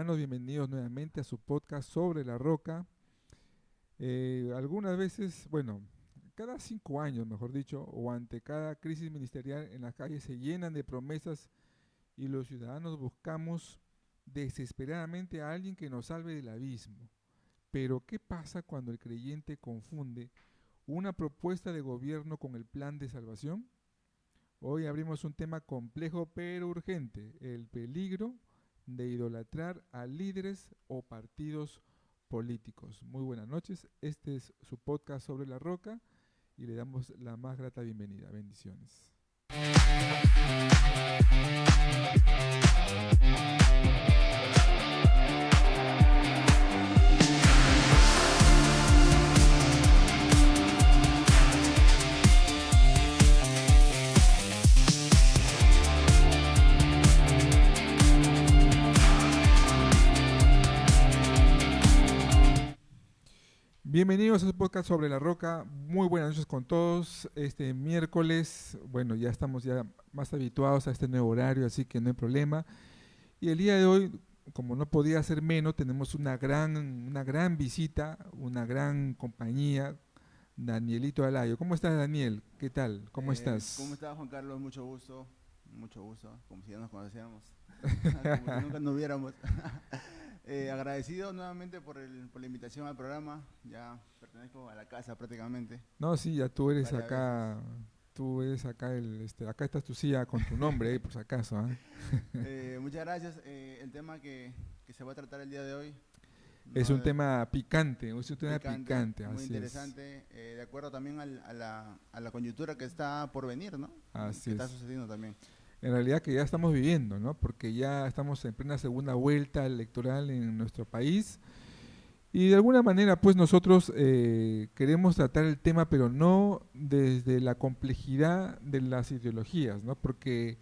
hermanos? Bienvenidos nuevamente a su podcast sobre la roca. Algunas veces, bueno, cada 5 años, mejor dicho, o ante cada crisis ministerial en las calles se llenan de promesas y los ciudadanos buscamos desesperadamente a alguien que nos salve del abismo. Pero, ¿qué pasa cuando el creyente confunde una propuesta de gobierno con el plan de salvación? Hoy abrimos un tema complejo pero urgente, el peligro de idolatrar a líderes o partidos políticos. Muy buenas noches, este es su podcast sobre la roca y le damos la más grata bienvenida. Bendiciones. Bienvenidos a su podcast sobre la roca. Muy buenas noches con todos. Este miércoles, bueno, ya estamos ya más habituados a este nuevo horario, así que no hay problema. Y el día de hoy, como no podía ser menos, tenemos una gran visita, una gran compañía, Danielito Alayo. ¿Cómo estás, Daniel? ¿Qué tal? ¿Cómo ¿Cómo estás? estás, Juan Carlos? Mucho gusto, como si ya nos conociéramos, como si nunca nos viéramos. Agradecido nuevamente por la invitación al programa, ya pertenezco a la casa prácticamente, No, sí, ya varias veces. tú eres acá acá estás tu silla con tu nombre, por si acaso, ¿ah? Muchas gracias. El tema que se va a tratar el día de hoy, Es no un es tema picante, es un tema picante, picante, muy así es, interesante, de acuerdo también a la coyuntura que está por venir, ¿no? así Que está es. sucediendo también. En realidad que ya estamos viviendo, ¿no? Porque ya estamos en plena segunda vuelta electoral en nuestro país y de alguna manera pues nosotros queremos tratar el tema pero no desde la complejidad de las ideologías, ¿no? Porque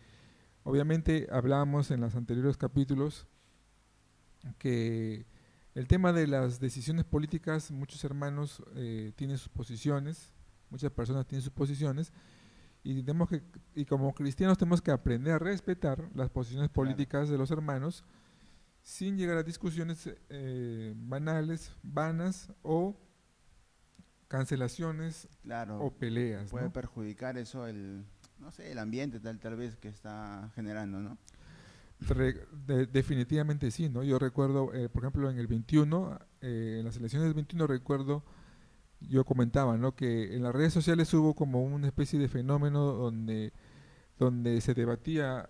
obviamente hablábamos en los anteriores capítulos que el tema de las decisiones políticas, muchos hermanos tienen sus posiciones, muchas personas tienen sus posiciones y y como cristianos tenemos que aprender a respetar las posiciones Claro, políticas de los hermanos sin llegar a discusiones banales, vanas o cancelaciones o claro, peleas, puede ¿no? perjudicar eso no sé, el ambiente tal vez que está generando, ¿no? Definitivamente sí, ¿no? Yo recuerdo, por ejemplo, en el 21, en las elecciones del 21 recuerdo, yo comentaba, ¿no? Que en las redes sociales hubo como una especie de fenómeno donde se debatía,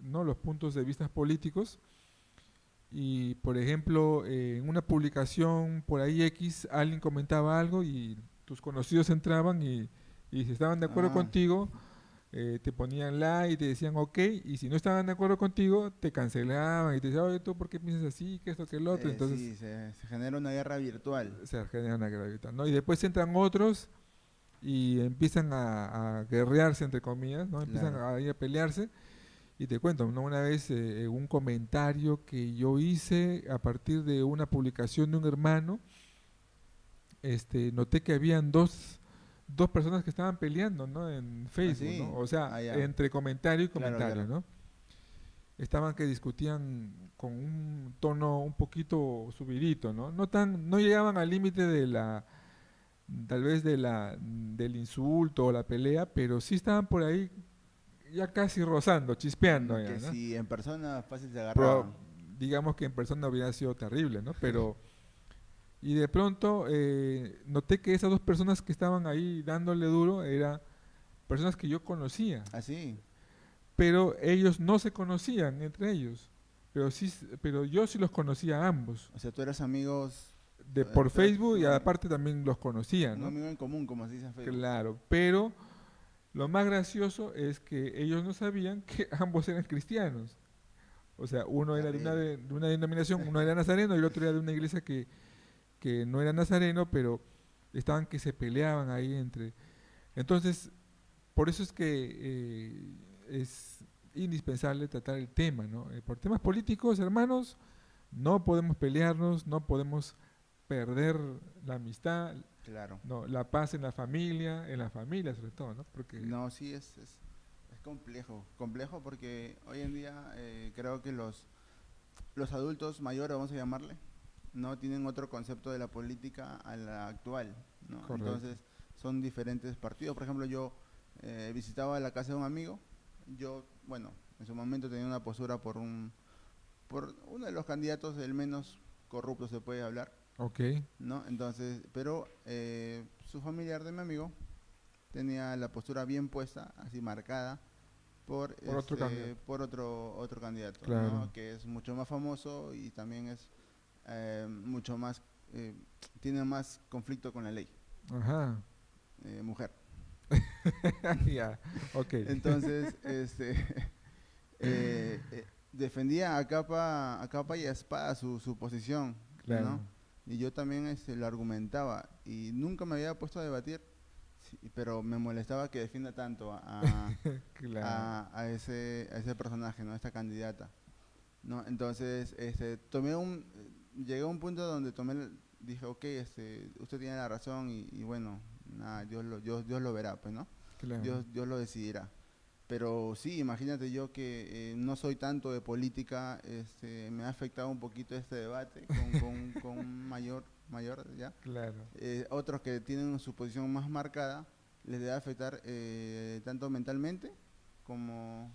¿no? Los puntos de vista políticos y, por ejemplo, en una publicación por ahí X, alguien comentaba algo y tus conocidos entraban y si estaban de acuerdo Ah, contigo, te ponían like y te decían ok, y si no estaban de acuerdo contigo, te cancelaban y te decían, oye, ¿tú por qué piensas así? Que esto, que el otro. Entonces sí, se genera una guerra virtual. se genera una gravita, ¿no? Y después entran otros y empiezan a guerrearse, entre comillas, ¿no? Empiezan Claro. a pelearse. Y te cuento, ¿no? Una vez un comentario que yo hice a partir de una publicación de un hermano, noté que habían dos personas que estaban peleando, ¿no? En Ah, Facebook, ¿no? sí. O sea, Ah, ya. entre comentario y Claro, comentario, claro. ¿no? Estaban que discutían con un tono un poquito subidito, ¿no? No llegaban al límite tal vez del insulto o la pelea, pero sí estaban por ahí ya casi rozando, chispeando ya, Que ¿no? si en persona fácil se Pro- agarraban. digamos que en persona hubiera sido terrible, ¿no? Pero, y de pronto noté que esas dos personas que estaban ahí dándole duro eran personas que yo conocía, Ah, sí. pero ellos no se conocían entre ellos, pero yo sí los conocía a ambos, O sea, tú eras amigos, de por tú eras Facebook y aparte también los conocía, un ¿no? amigo en común, como se dice en Facebook. Claro, pero lo más gracioso es que ellos no sabían que ambos eran cristianos. O sea, uno era Terrible. de una denominación, uno era nazareno y el otro era de una iglesia que no era nazareno, pero estaban que se peleaban ahí entre. Entonces, por eso es que es indispensable tratar el tema, ¿no? Por temas políticos, hermanos, no podemos pelearnos, no podemos perder la amistad, Claro. no, la paz en la familia sobre todo, ¿no? Porque, No, sí, es complejo. Complejo porque hoy en día creo que los adultos mayores, vamos a llamarle, no tienen otro concepto de la política a la actual, ¿no? Correcto. Entonces son diferentes partidos. Por ejemplo, yo visitaba la casa de un amigo. Yo, bueno, en su momento tenía una postura por uno de los candidatos, el menos corrupto se puede hablar, Ok, ¿no? Entonces, pero su familiar de mi amigo tenía la postura bien puesta, así marcada, por otro candidato. por otro candidato, Claro. ¿no? Que es mucho más famoso y también es mucho más, eh, tiene más conflicto con la ley, Ajá. mujer. Ya, ok. Entonces, defendía a capa y a espada su posición, ¿no? Claro, Y yo también lo argumentaba y nunca me había puesto a debatir, sí, pero me molestaba que defienda tanto claro. a ese personaje, ¿no? A esta candidata, ¿no? Entonces, llegué a un punto donde dije, ok, usted tiene la razón y bueno, nada, Dios lo verá, pues, ¿no? Claro. Dios lo decidirá. Pero sí, imagínate yo que no soy tanto de política, me ha afectado un poquito este debate con un mayor, ¿ya? Claro. Otros que tienen su posición más marcada, les debe afectar tanto mentalmente como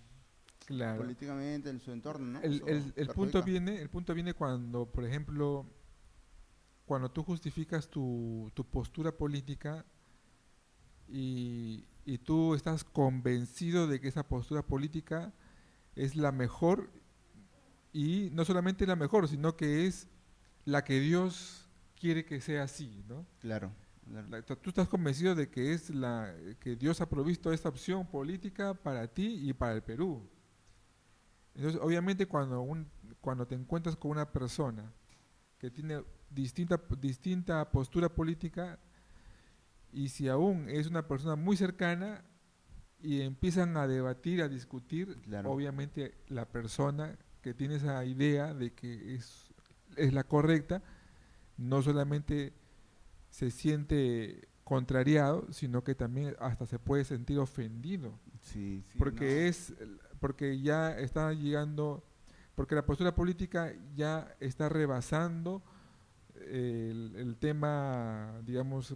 Claro. políticamente en su entorno, ¿no? El, Eso el, el punto perjudica. viene, el punto viene cuando, por ejemplo, cuando tú justificas tu postura política y tú estás convencido de que esa postura política es la mejor y no solamente la mejor, sino que es la que Dios quiere que sea así, ¿no? Claro, claro. Tú estás convencido de que es la que Dios ha provisto esta opción política para ti y para el Perú. Entonces, obviamente, cuando te encuentras con una persona que tiene distinta postura política y si aún es una persona muy cercana y empiezan a debatir, a discutir, Claro. obviamente la persona que tiene esa idea de que es la correcta, no solamente se siente contrariado, sino que también hasta se puede sentir ofendido, Sí, sí, no. porque porque ya está llegando, porque la postura política ya está rebasando el tema, digamos,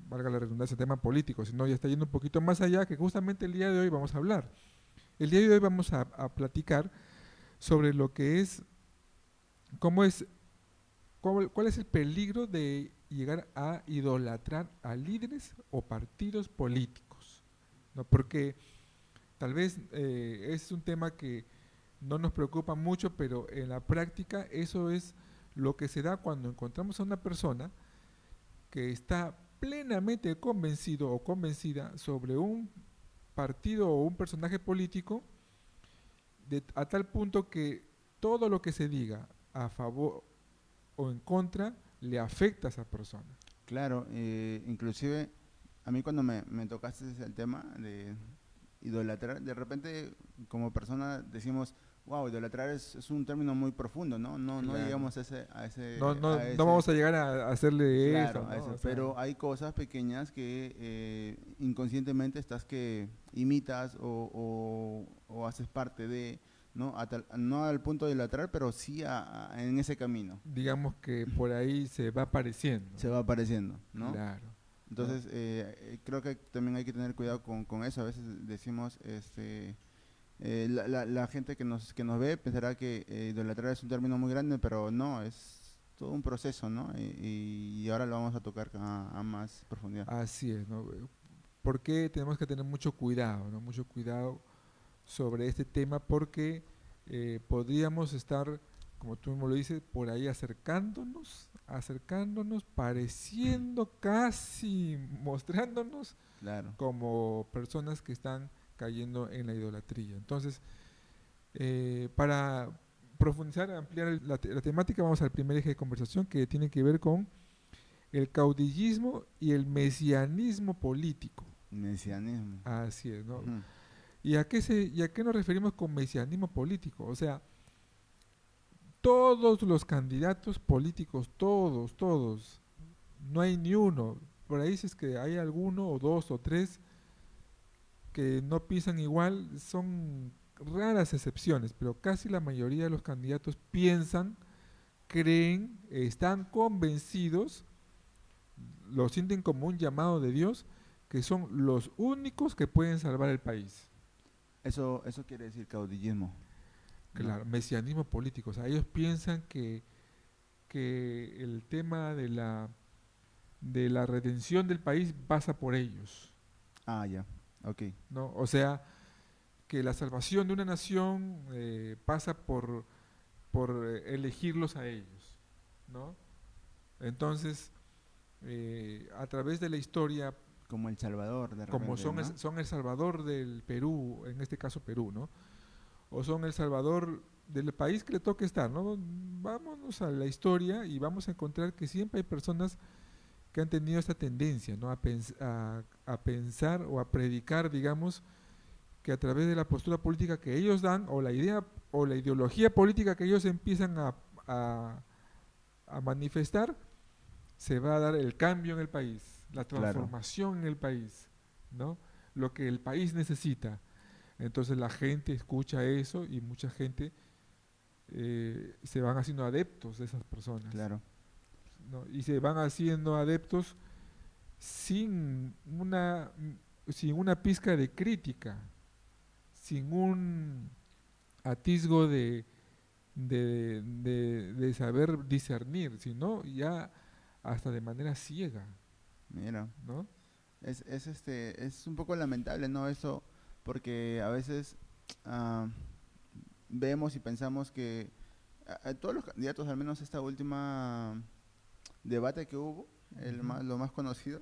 valga la redundancia, tema político, sino ya está yendo un poquito más allá, que justamente el día de hoy vamos a hablar. El día de hoy vamos a platicar sobre lo que es, cómo es, cuál es el peligro de llegar a idolatrar a líderes o partidos políticos, ¿no? Porque tal vez es un tema que no nos preocupa mucho, pero en la práctica eso es lo que se da cuando encontramos a una persona que está plenamente convencido o convencida sobre un partido o un personaje político a tal punto que todo lo que se diga a favor o en contra le afecta a esa persona. Claro, inclusive a mí cuando me tocaste el tema de idolatrar, de repente como persona decimos, wow, idolatrar es un término muy profundo, ¿no? No Claro. llegamos a No, no, a no ese, vamos a llegar a hacerle eso, claro, a ¿no? ese, O sea, pero hay cosas pequeñas que inconscientemente estás que imitas o haces parte de, ¿no? No al punto de idolatrar, pero sí en ese camino. digamos que por ahí se va apareciendo, Se va ¿no? apareciendo, ¿no? Claro, ¿no? Entonces, creo que también hay que tener cuidado con eso. A veces decimos, la gente que nos ve pensará que idolatrar es un término muy grande, pero no, es todo un proceso, ¿no? Y ahora lo vamos a tocar a más profundidad. Así es, ¿no? Porque tenemos que tener mucho cuidado, ¿no? Mucho cuidado sobre este tema porque podríamos estar, como tú mismo lo dices, por ahí acercándonos, pareciendo casi, mostrándonos Claro, como personas que están cayendo en la idolatría. Entonces, para profundizar, ampliar la temática, vamos al primer eje de conversación que tiene que ver con el caudillismo y el mesianismo político. mesianismo. Así es, ¿no? Ujú. ¿Y a qué nos referimos con mesianismo político? O sea, todos los candidatos políticos, todos, no hay ni uno. Por ahí dices que hay alguno o dos o tres que no piensan igual, son raras excepciones, pero casi la mayoría de los candidatos piensan, creen, están convencidos, lo sienten como un llamado de Dios, que son los únicos que pueden salvar el país. Eso quiere decir caudillismo, ¿no? Claro, mesianismo político. O sea, ellos piensan que el tema de la redención del país pasa por ellos, Ah, ya, ok, ¿no? O sea, que la salvación de una nación pasa por elegirlos a ellos, ¿no? Entonces, a través de la historia, como El Salvador, de como repente, ¿no? son el salvador del Perú, en este caso Perú, ¿no? O son el salvador del país que le toque estar, ¿no? Vámonos a la historia y vamos a encontrar que siempre hay personas que han tenido esta tendencia, ¿no? A pensar o a predicar, digamos, que a través de la postura política que ellos dan o la idea o la ideología política que ellos empiezan a, a manifestar, se va a dar el cambio en el país, la Claro, transformación en el país, ¿no? Lo que el país necesita. Entonces la gente escucha eso y mucha gente se van haciendo adeptos de esas personas, claro, ¿no? Y se van haciendo adeptos sin sin una pizca de crítica, sin un atisbo de saber discernir, sino ya hasta de manera ciega, mira. ¿no? Es un poco lamentable, ¿no? Eso, porque a veces ah, vemos y pensamos que a todos los candidatos, al menos esta última debate que hubo, Ujú. lo más conocido,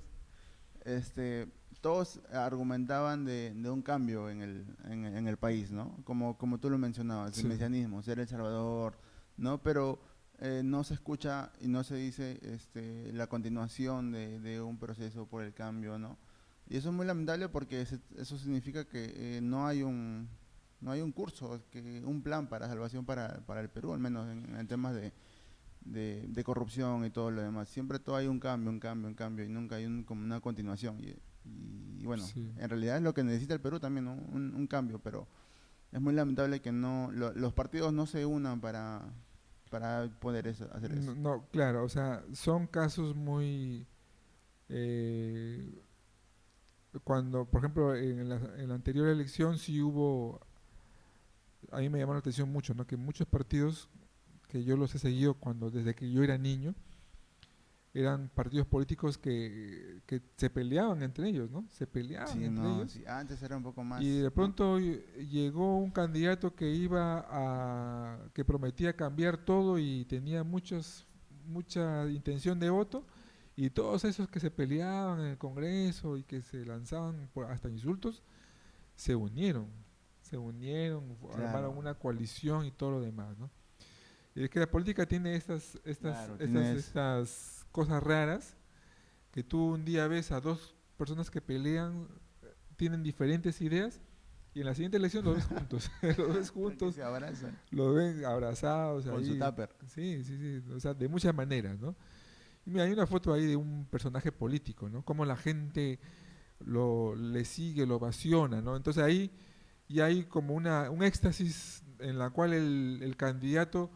todos argumentaban de un cambio en el país, ¿no? Como tú lo mencionabas, el Sí, mesianismo, ser El Salvador, ¿no? Pero no se escucha y no se dice la continuación de un proceso por el cambio, ¿no? Y eso es muy lamentable porque eso significa que no hay un curso, un plan para salvación para el Perú, al menos en temas de corrupción y todo lo demás. Siempre todo hay un cambio, un cambio, un cambio y nunca hay como una continuación. Y bueno, sí. en realidad es lo que necesita el Perú también, ¿no? Un cambio, pero es muy lamentable que los partidos no se unan para poder hacer eso. No, claro, o sea, son casos muy... eh, cuando, por ejemplo, en la anterior elección sí hubo, a mí me llamó la atención mucho, ¿no? Que muchos partidos que yo los he seguido desde que yo era niño, eran partidos políticos que se peleaban entre ellos, ¿no? Se peleaban Sí, entre no, ellos sí, antes era un poco y más, de ¿no? pronto llegó un candidato que prometía cambiar todo y tenía mucha intención de voto y todos esos que se peleaban en el Congreso y que se lanzaban hasta insultos, se unieron, Claro, armaron una coalición y todo lo demás, ¿no? Y es que la política tiene claro, tienes, estas cosas raras que tú un día ves a dos personas que pelean, tienen diferentes ideas y en la siguiente elección los ves juntos, los ves que juntos, se abrazan los ven abrazados con su ahí, tupper. sí, sí, sí, o sea, de muchas maneras, ¿no? Y mira, hay una foto ahí de un personaje político, ¿no? Cómo la gente le sigue, lo ovaciona, ¿no? Entonces ahí ya hay como un éxtasis en la cual el candidato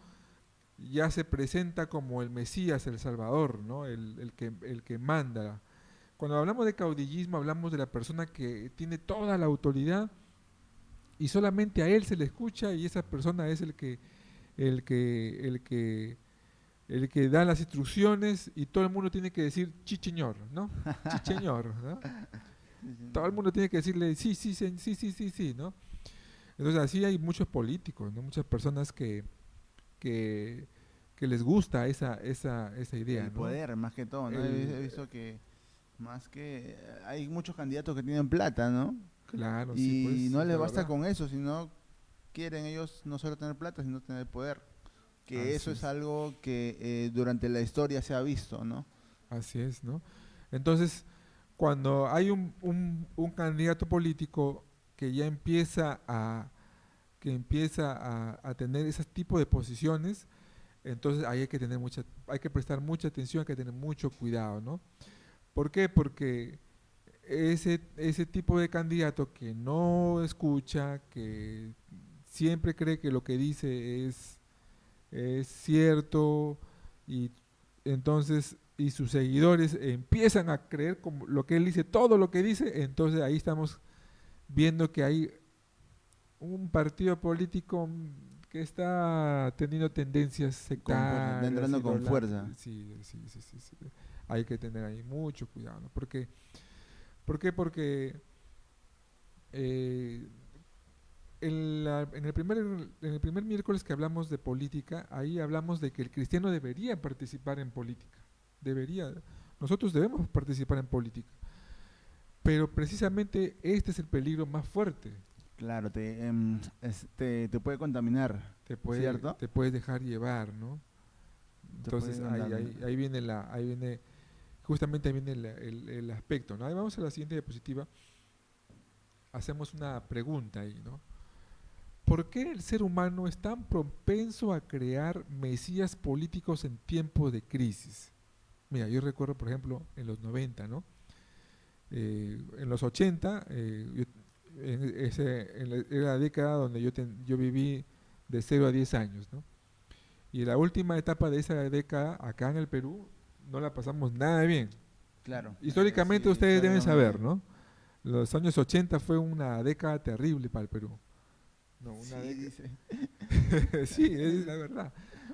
ya se presenta como el Mesías, el Salvador, ¿no? El que manda. Cuando hablamos de caudillismo hablamos de la persona que tiene toda la autoridad y solamente a él se le escucha y esa persona es el que, el que, el que da las instrucciones y todo el mundo tiene que decir chicheñor, ¿no? Chicheñor, ¿no? Sí, sí, Todo el mundo tiene que decirle sí, sí, sí, sí, sí, sí, sí, ¿no? Entonces así hay muchos políticos, ¿no? Muchas personas que, que les gusta esa idea, el ¿no? poder, más que todo, ¿no? El, He visto que más que hay muchos candidatos que tienen plata, ¿no? claro, sí, Y pues no es les la basta verdad. con eso, sino quieren ellos no solo tener plata, sino tener poder. Que eso Así es es, algo que durante la historia se ha visto, ¿no? así es, ¿no? Entonces, cuando hay un candidato político que ya a tener ese tipo de posiciones, entonces ahí hay que prestar mucha atención, hay que tener mucho cuidado, ¿no? ¿Por qué? Porque ese tipo de candidato que no escucha, que siempre cree que lo que dice es cierto, y entonces y sus seguidores empiezan a creer como lo que él dice, todo lo que dice, entonces ahí estamos viendo que hay un partido político que está teniendo tendencias Con fuerza, está sectarias, entrando con fuerza. sí. Hay que tener ahí mucho cuidado, ¿no? ¿Por qué? Porque eh, en el primer miércoles que hablamos de política, ahí hablamos de que el cristiano debería participar en política. Debería. Nosotros debemos participar en política. Pero precisamente este es el peligro más fuerte. Claro, te puede contaminar, ¿cierto? Te puedes dejar llevar, ¿no? Te puede Entonces contaminar. justamente ahí viene el aspecto, ¿no? Ahí vamos a la siguiente diapositiva. Hacemos una pregunta ahí, ¿no? ¿Por qué el ser humano es tan propenso a crear mesías políticos en tiempos de crisis? Mira, yo recuerdo, por ejemplo, en los 90, ¿no? En los 80, era la década donde yo viví de 0 a 10 años, ¿no? Y la última etapa de esa década, acá en el Perú, no la pasamos nada bien. Claro, Históricamente sí, ustedes deben saber, históricamente. ¿no? Los años 80 fue una década terrible para el Perú. No, una Sí, década. dice. Sí, es la verdad.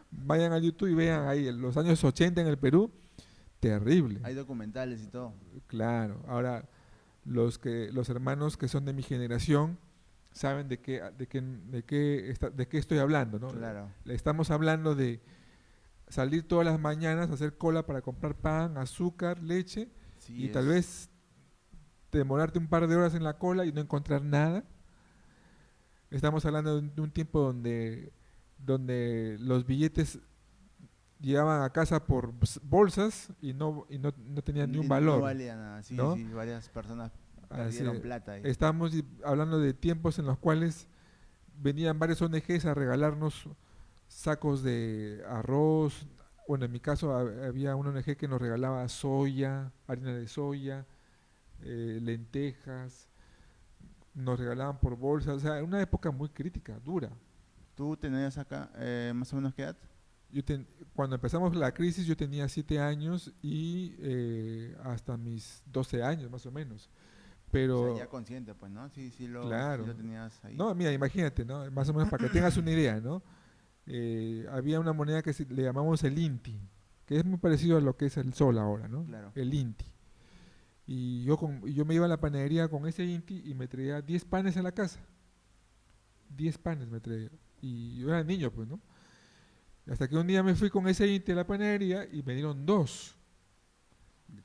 Vayan a YouTube y vean ahí los años 80 en el Perú, terrible. Hay documentales y todo. Claro. Ahora, los hermanos que son de mi generación saben de qué estoy hablando, ¿no? Claro. Le estamos hablando de salir todas las mañanas, hacer cola para comprar pan, azúcar, leche, Sí, y tal es. vez demorarte un par de horas en la cola y no encontrar nada. Estamos hablando de un tiempo donde los billetes llegaban a casa por bolsas y no tenían ni un No valor, valía nada. Sí, ¿no? sí, varias personas Así, perdieron plata ahí. estamos hablando de tiempos en los cuales venían varias ONGs a regalarnos sacos de arroz. Bueno, en mi caso había una ONG que nos regalaba soya, harina de soya, lentejas, nos regalaban por bolsas. O sea, una época muy crítica, dura. ¿Tú tenías acá más o menos qué edad? Yo Cuando empezamos la crisis yo tenía 7 años y hasta mis 12 años más o menos. O sea, ya Pero, consciente, pues, ¿no? Sí claro. lo tenías ahí. No, mira, imagínate, ¿no? Más o menos para que tengas una idea, ¿no? Había una moneda que le llamamos el INTI, que es muy parecido a lo que es el sol ahora, ¿no? Claro. El INTI. Y yo me iba a la panadería con ese INTI y me traía 10 panes a la casa. 10 panes me traía. Y yo era niño, pues, ¿no? Hasta que un día me fui con ese INTI a la panadería y me dieron dos.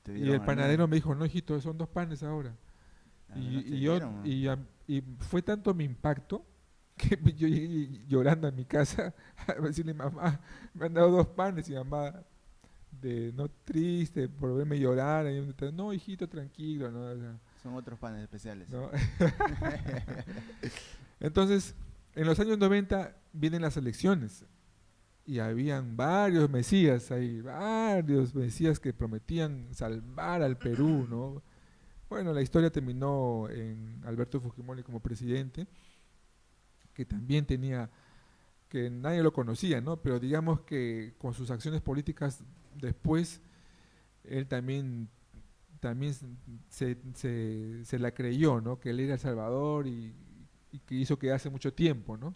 Te Y el dieron al panadero menos. me dijo, no, hijito, son 2 panes ahora. Al Y, menos te y yo, dieron, ¿no? y fue tanto mi impacto que yo llegué llorando a mi casa a decirle, mamá, me han dado 2 panes, y mamá, no triste por verme llorar, y no, hijito, tranquilo, ¿no? O sea, Son otros panes especiales. ¿no? Entonces, en los años 90 vienen las elecciones y habían varios mesías que prometían salvar al Perú, ¿no? Bueno, la historia terminó en Alberto Fujimori como presidente, que también que nadie lo conocía, ¿no? Pero digamos que con sus acciones políticas después, él también se la creyó, ¿no? Que él era El Salvador y que hizo que hace mucho tiempo, ¿no?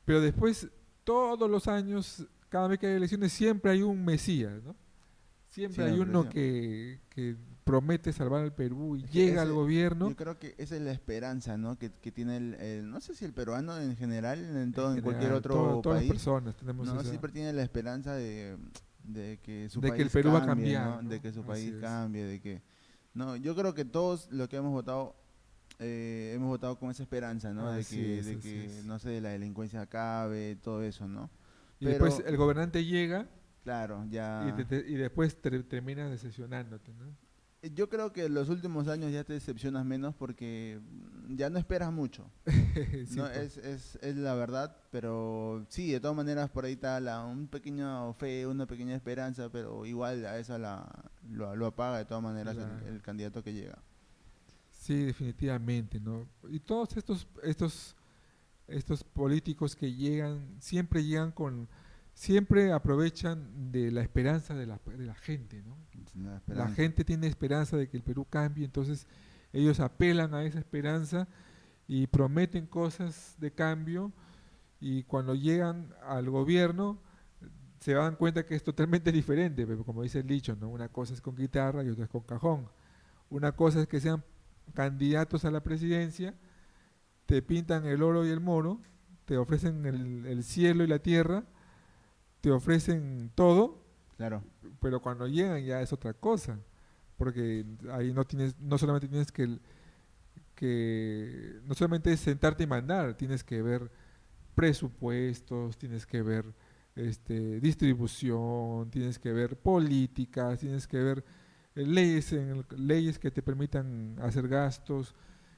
Pero después, todos los años, cada vez que hay elecciones, siempre hay un Mesías, ¿no? Siempre hay Siempre, uno siempre. que promete salvar al Perú y Es que llega al gobierno, yo creo que esa es la esperanza, ¿no? Que tiene no sé si el peruano en general, en en cualquier general, otro todas las país, personas tenemos ¿no? esa, Siempre tiene la esperanza de que su de que el país Perú va a cambie, cambiar, ¿no? De ¿no? que su Así país es. cambie, de que... No, yo creo que todos los que hemos votado con esa esperanza, ¿no? Así es, De así que, es. no sé, la delincuencia acabe, todo eso, ¿no? Y después Pero, el gobernante llega claro, y, ya... y después terminas decepcionándote, ¿no? Yo creo que en los últimos años ya te decepcionas menos porque ya no esperas mucho. Sí, No, pues. es la verdad, pero sí, de todas maneras por ahí está un pequeño fe, una pequeña esperanza, pero igual a esa lo apaga de todas maneras Claro. el candidato que llega. Sí, definitivamente, ¿no? Y todos estos estos políticos que siempre aprovechan de la esperanza de la gente, ¿no? La La esperanza. gente tiene esperanza de que el Perú cambie, entonces ellos apelan a esa esperanza y prometen cosas de cambio y cuando llegan al gobierno se dan cuenta que es totalmente diferente, pero como dice el dicho, ¿no? Una cosa es con guitarra y otra es con cajón. Una cosa es que sean candidatos a la presidencia, te pintan el oro y el moro, te ofrecen el cielo y la tierra, te ofrecen todo, Claro, pero cuando llegan ya es otra cosa, porque ahí no solamente no solamente es sentarte y mandar, tienes que ver presupuestos, tienes que ver distribución, tienes que ver políticas, tienes que ver leyes que te permitan hacer gastos,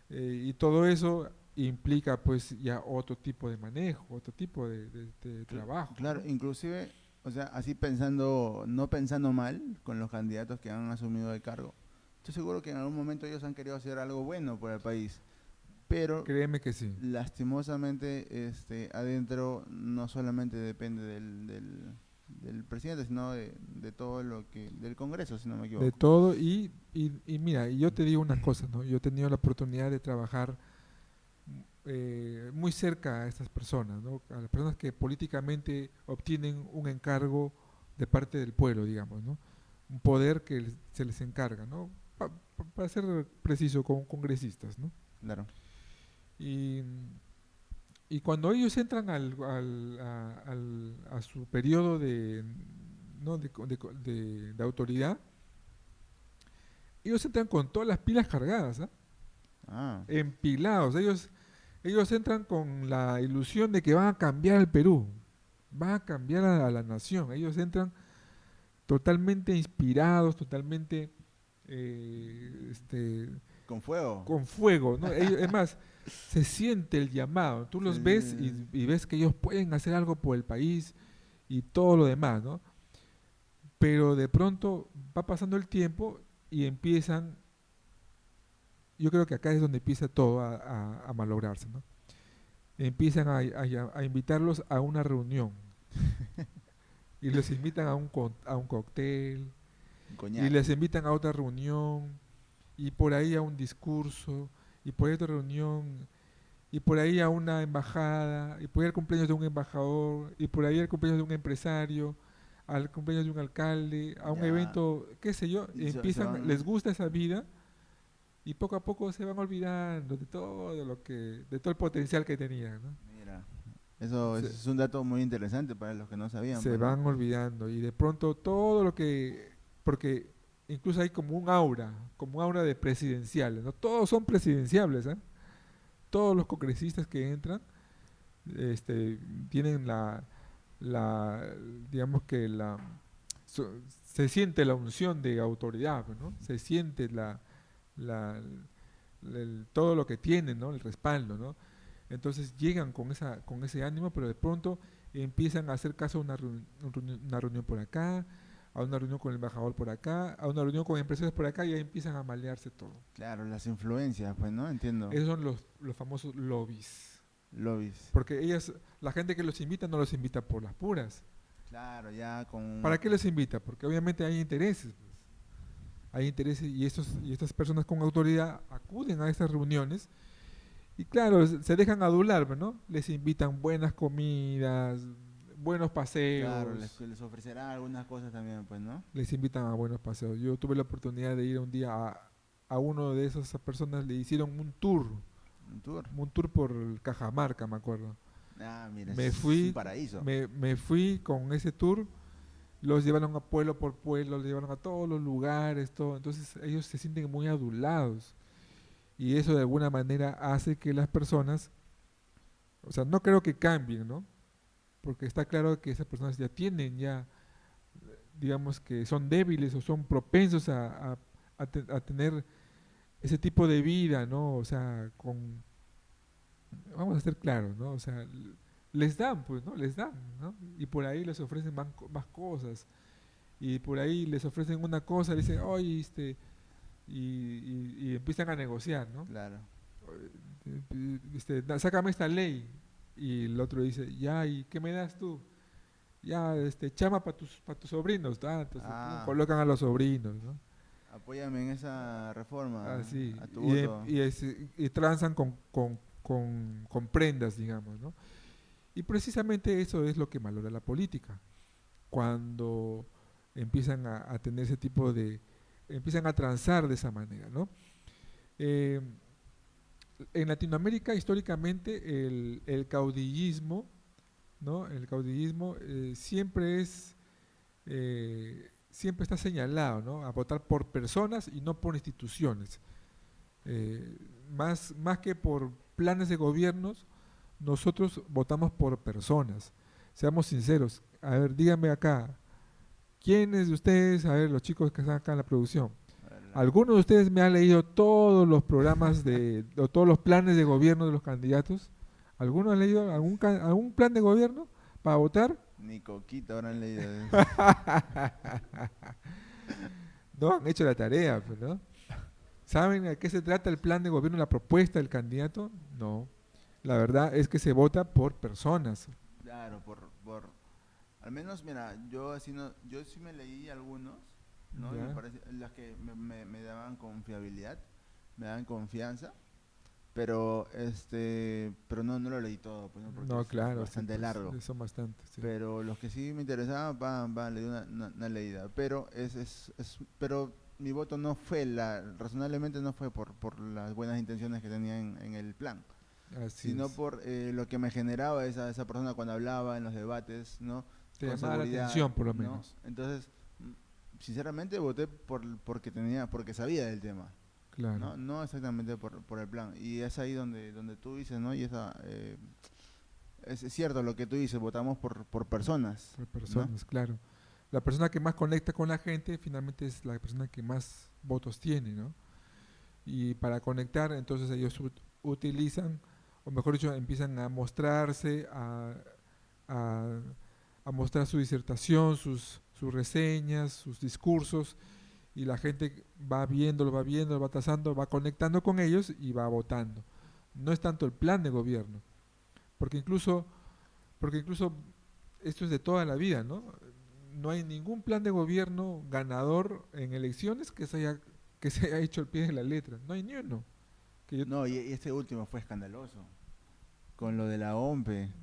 y todo eso implica pues ya otro tipo de manejo, otro tipo de trabajo, claro, ¿no? inclusive, o sea, así pensando, no pensando mal con los candidatos que han asumido el cargo. Estoy seguro que en algún momento ellos han querido hacer algo bueno por el país, pero Créeme que sí. lastimosamente adentro no solamente depende del presidente, sino de todo lo que, del Congreso, si no me De equivoco. todo y mira, y yo te digo una cosa, ¿no? Yo he tenido la oportunidad de trabajar muy cerca a estas personas, ¿no? A las personas que políticamente obtienen un encargo de parte del pueblo, digamos, ¿no? Un poder que se les encarga, ¿no? Para ser preciso, con congresistas, ¿no? Claro. Y, y cuando ellos entran a su periodo ¿no? de autoridad, ellos entran con todas las pilas cargadas, ¿ah? Ah, Empilados. Ellos entran con la ilusión de que van a cambiar el Perú, van a cambiar a la nación. Ellos entran totalmente inspirados, totalmente con fuego. con fuego, ¿no? Es más, se siente el llamado. Tú los ves y ves que ellos pueden hacer algo por el país y todo lo demás, ¿no? Pero de pronto va pasando el tiempo y yo creo que acá es donde empieza todo a malograrse, ¿no? Empiezan a invitarlos a una reunión y los invitan a un cóctel y Coñac. les invitan a otra reunión y por ahí a un discurso y por ahí a otra reunión y por ahí a una embajada y por ahí al cumpleaños de un embajador y por ahí al cumpleaños de un empresario, al cumpleaños de un alcalde, a un Ya. evento, qué sé yo, Y se les van. gusta esa vida y poco a poco se van olvidando de todo el potencial que tenían, ¿no? Mira, eso Se, es un dato muy interesante para los que no sabían, se pues, ¿no? van olvidando y de pronto porque incluso hay como un aura de presidenciales, ¿no? Todos son presidenciables, ¿eh? Todos los congresistas que entran, este, tienen la, digamos que se siente la unción de autoridad, pues, ¿no? Se siente la, todo lo que tienen, ¿no? El respaldo, ¿no? Entonces llegan con ese ánimo, pero de pronto empiezan a hacer caso a una reunión por acá, a una reunión con el embajador por acá, a una reunión con empresarios por acá y ahí empiezan a malearse todo. Claro, las influencias, pues, ¿no? Entiendo. Esos son los famosos lobbies. Lobbies. Porque la gente que los invita no los invita por las puras. Claro, ya ¿Para con... qué los invita? Porque obviamente hay intereses, pues. Hay intereses y estas personas con autoridad acuden a estas reuniones y claro, se dejan adular, ¿no? Les invitan buenas comidas, buenos Claro, paseos, les ofrecerán algunas cosas también, pues, ¿no? les invitan a buenos paseos. Yo tuve la oportunidad de ir un día a uno de esas personas, le hicieron Un tour. un tour por Cajamarca, me acuerdo. Ah, mira, Me es un fui, paraíso. me fui con ese tour, los llevaron a pueblo por pueblo, los llevaron a todos los lugares, todo. Entonces ellos se sienten muy adulados y eso de alguna manera hace que las personas, o sea, no creo que cambien, ¿no? Porque está claro que esas personas digamos que son débiles o son propensos a tener ese tipo de vida, ¿no? O sea, vamos a ser claros, ¿no? O sea, les dan, pues, ¿no? Les dan, ¿no? Y por ahí les ofrecen más cosas. Y por ahí les ofrecen una cosa, dicen, oye, y empiezan a negociar, ¿no? Claro. Sácame esta ley. y el otro dice, ya, ¿y qué me das tú? Ya, chama para tus sobrinos, entonces colocan a los sobrinos, ¿no? Apóyame en esa reforma, Así, a tu voto. y transan con prendas, digamos, ¿no? Y precisamente eso es lo que valora la política, cuando empiezan a tener ese tipo empiezan a transar de esa manera, ¿no? Eh, en Latinoamérica, históricamente, el caudillismo, ¿no? El caudillismo siempre está señalado, ¿no? A votar por personas y no por instituciones. Más que por planes de gobiernos, nosotros votamos por personas. Seamos sinceros. A ver, díganme acá, ¿quiénes de ustedes, a ver, los chicos que están acá en la producción, alguno de ustedes me ha leído todos los programas o todos los planes de gobierno de los candidatos? ¿Alguno ha leído algún plan de gobierno para votar? Ni coquita habrán leído eso. No han hecho la tarea, pues, ¿no? ¿Saben a qué se trata el plan de gobierno, la propuesta del candidato? No. La verdad es que se vota por personas. Claro, al menos, mira, yo así no, yo sí me leí algunos, ¿no? Y me parece, las que me daban confiabilidad, me daban confianza, pero no lo leí todo, pues, ¿no? Porque No, claro, bastante sí, pues, largo. son bastantes. Sí. Pero los que sí me interesaban, le di una leída. Pero pero mi voto no fue razonablemente no fue por las buenas intenciones que tenía en el plan, Así sino es. por lo que me generaba esa persona cuando hablaba en los debates, ¿no? Te Con llamaba la seguridad, atención, por lo ¿no? menos. Entonces, sinceramente voté porque sabía del tema, Claro. ¿no? No exactamente por el plan. Y es ahí donde tú dices, ¿no? Y es cierto lo que tú dices, votamos por personas. Por personas, ¿no? Claro. La persona que más conecta con la gente finalmente es la persona que más votos tiene, ¿no? Y para conectar, entonces ellos utilizan, o mejor dicho, empiezan a mostrarse, a, a mostrar su disertación, sus reseñas, sus discursos, y la gente va viéndolo, va tasando, va conectando con ellos y va votando. No es tanto el plan de gobierno, porque incluso esto es de toda la vida, ¿no? No hay ningún plan de gobierno ganador en elecciones que se haya hecho al pie de la letra. No hay ni uno. No, y este último fue escandaloso. Con lo de la OMPE.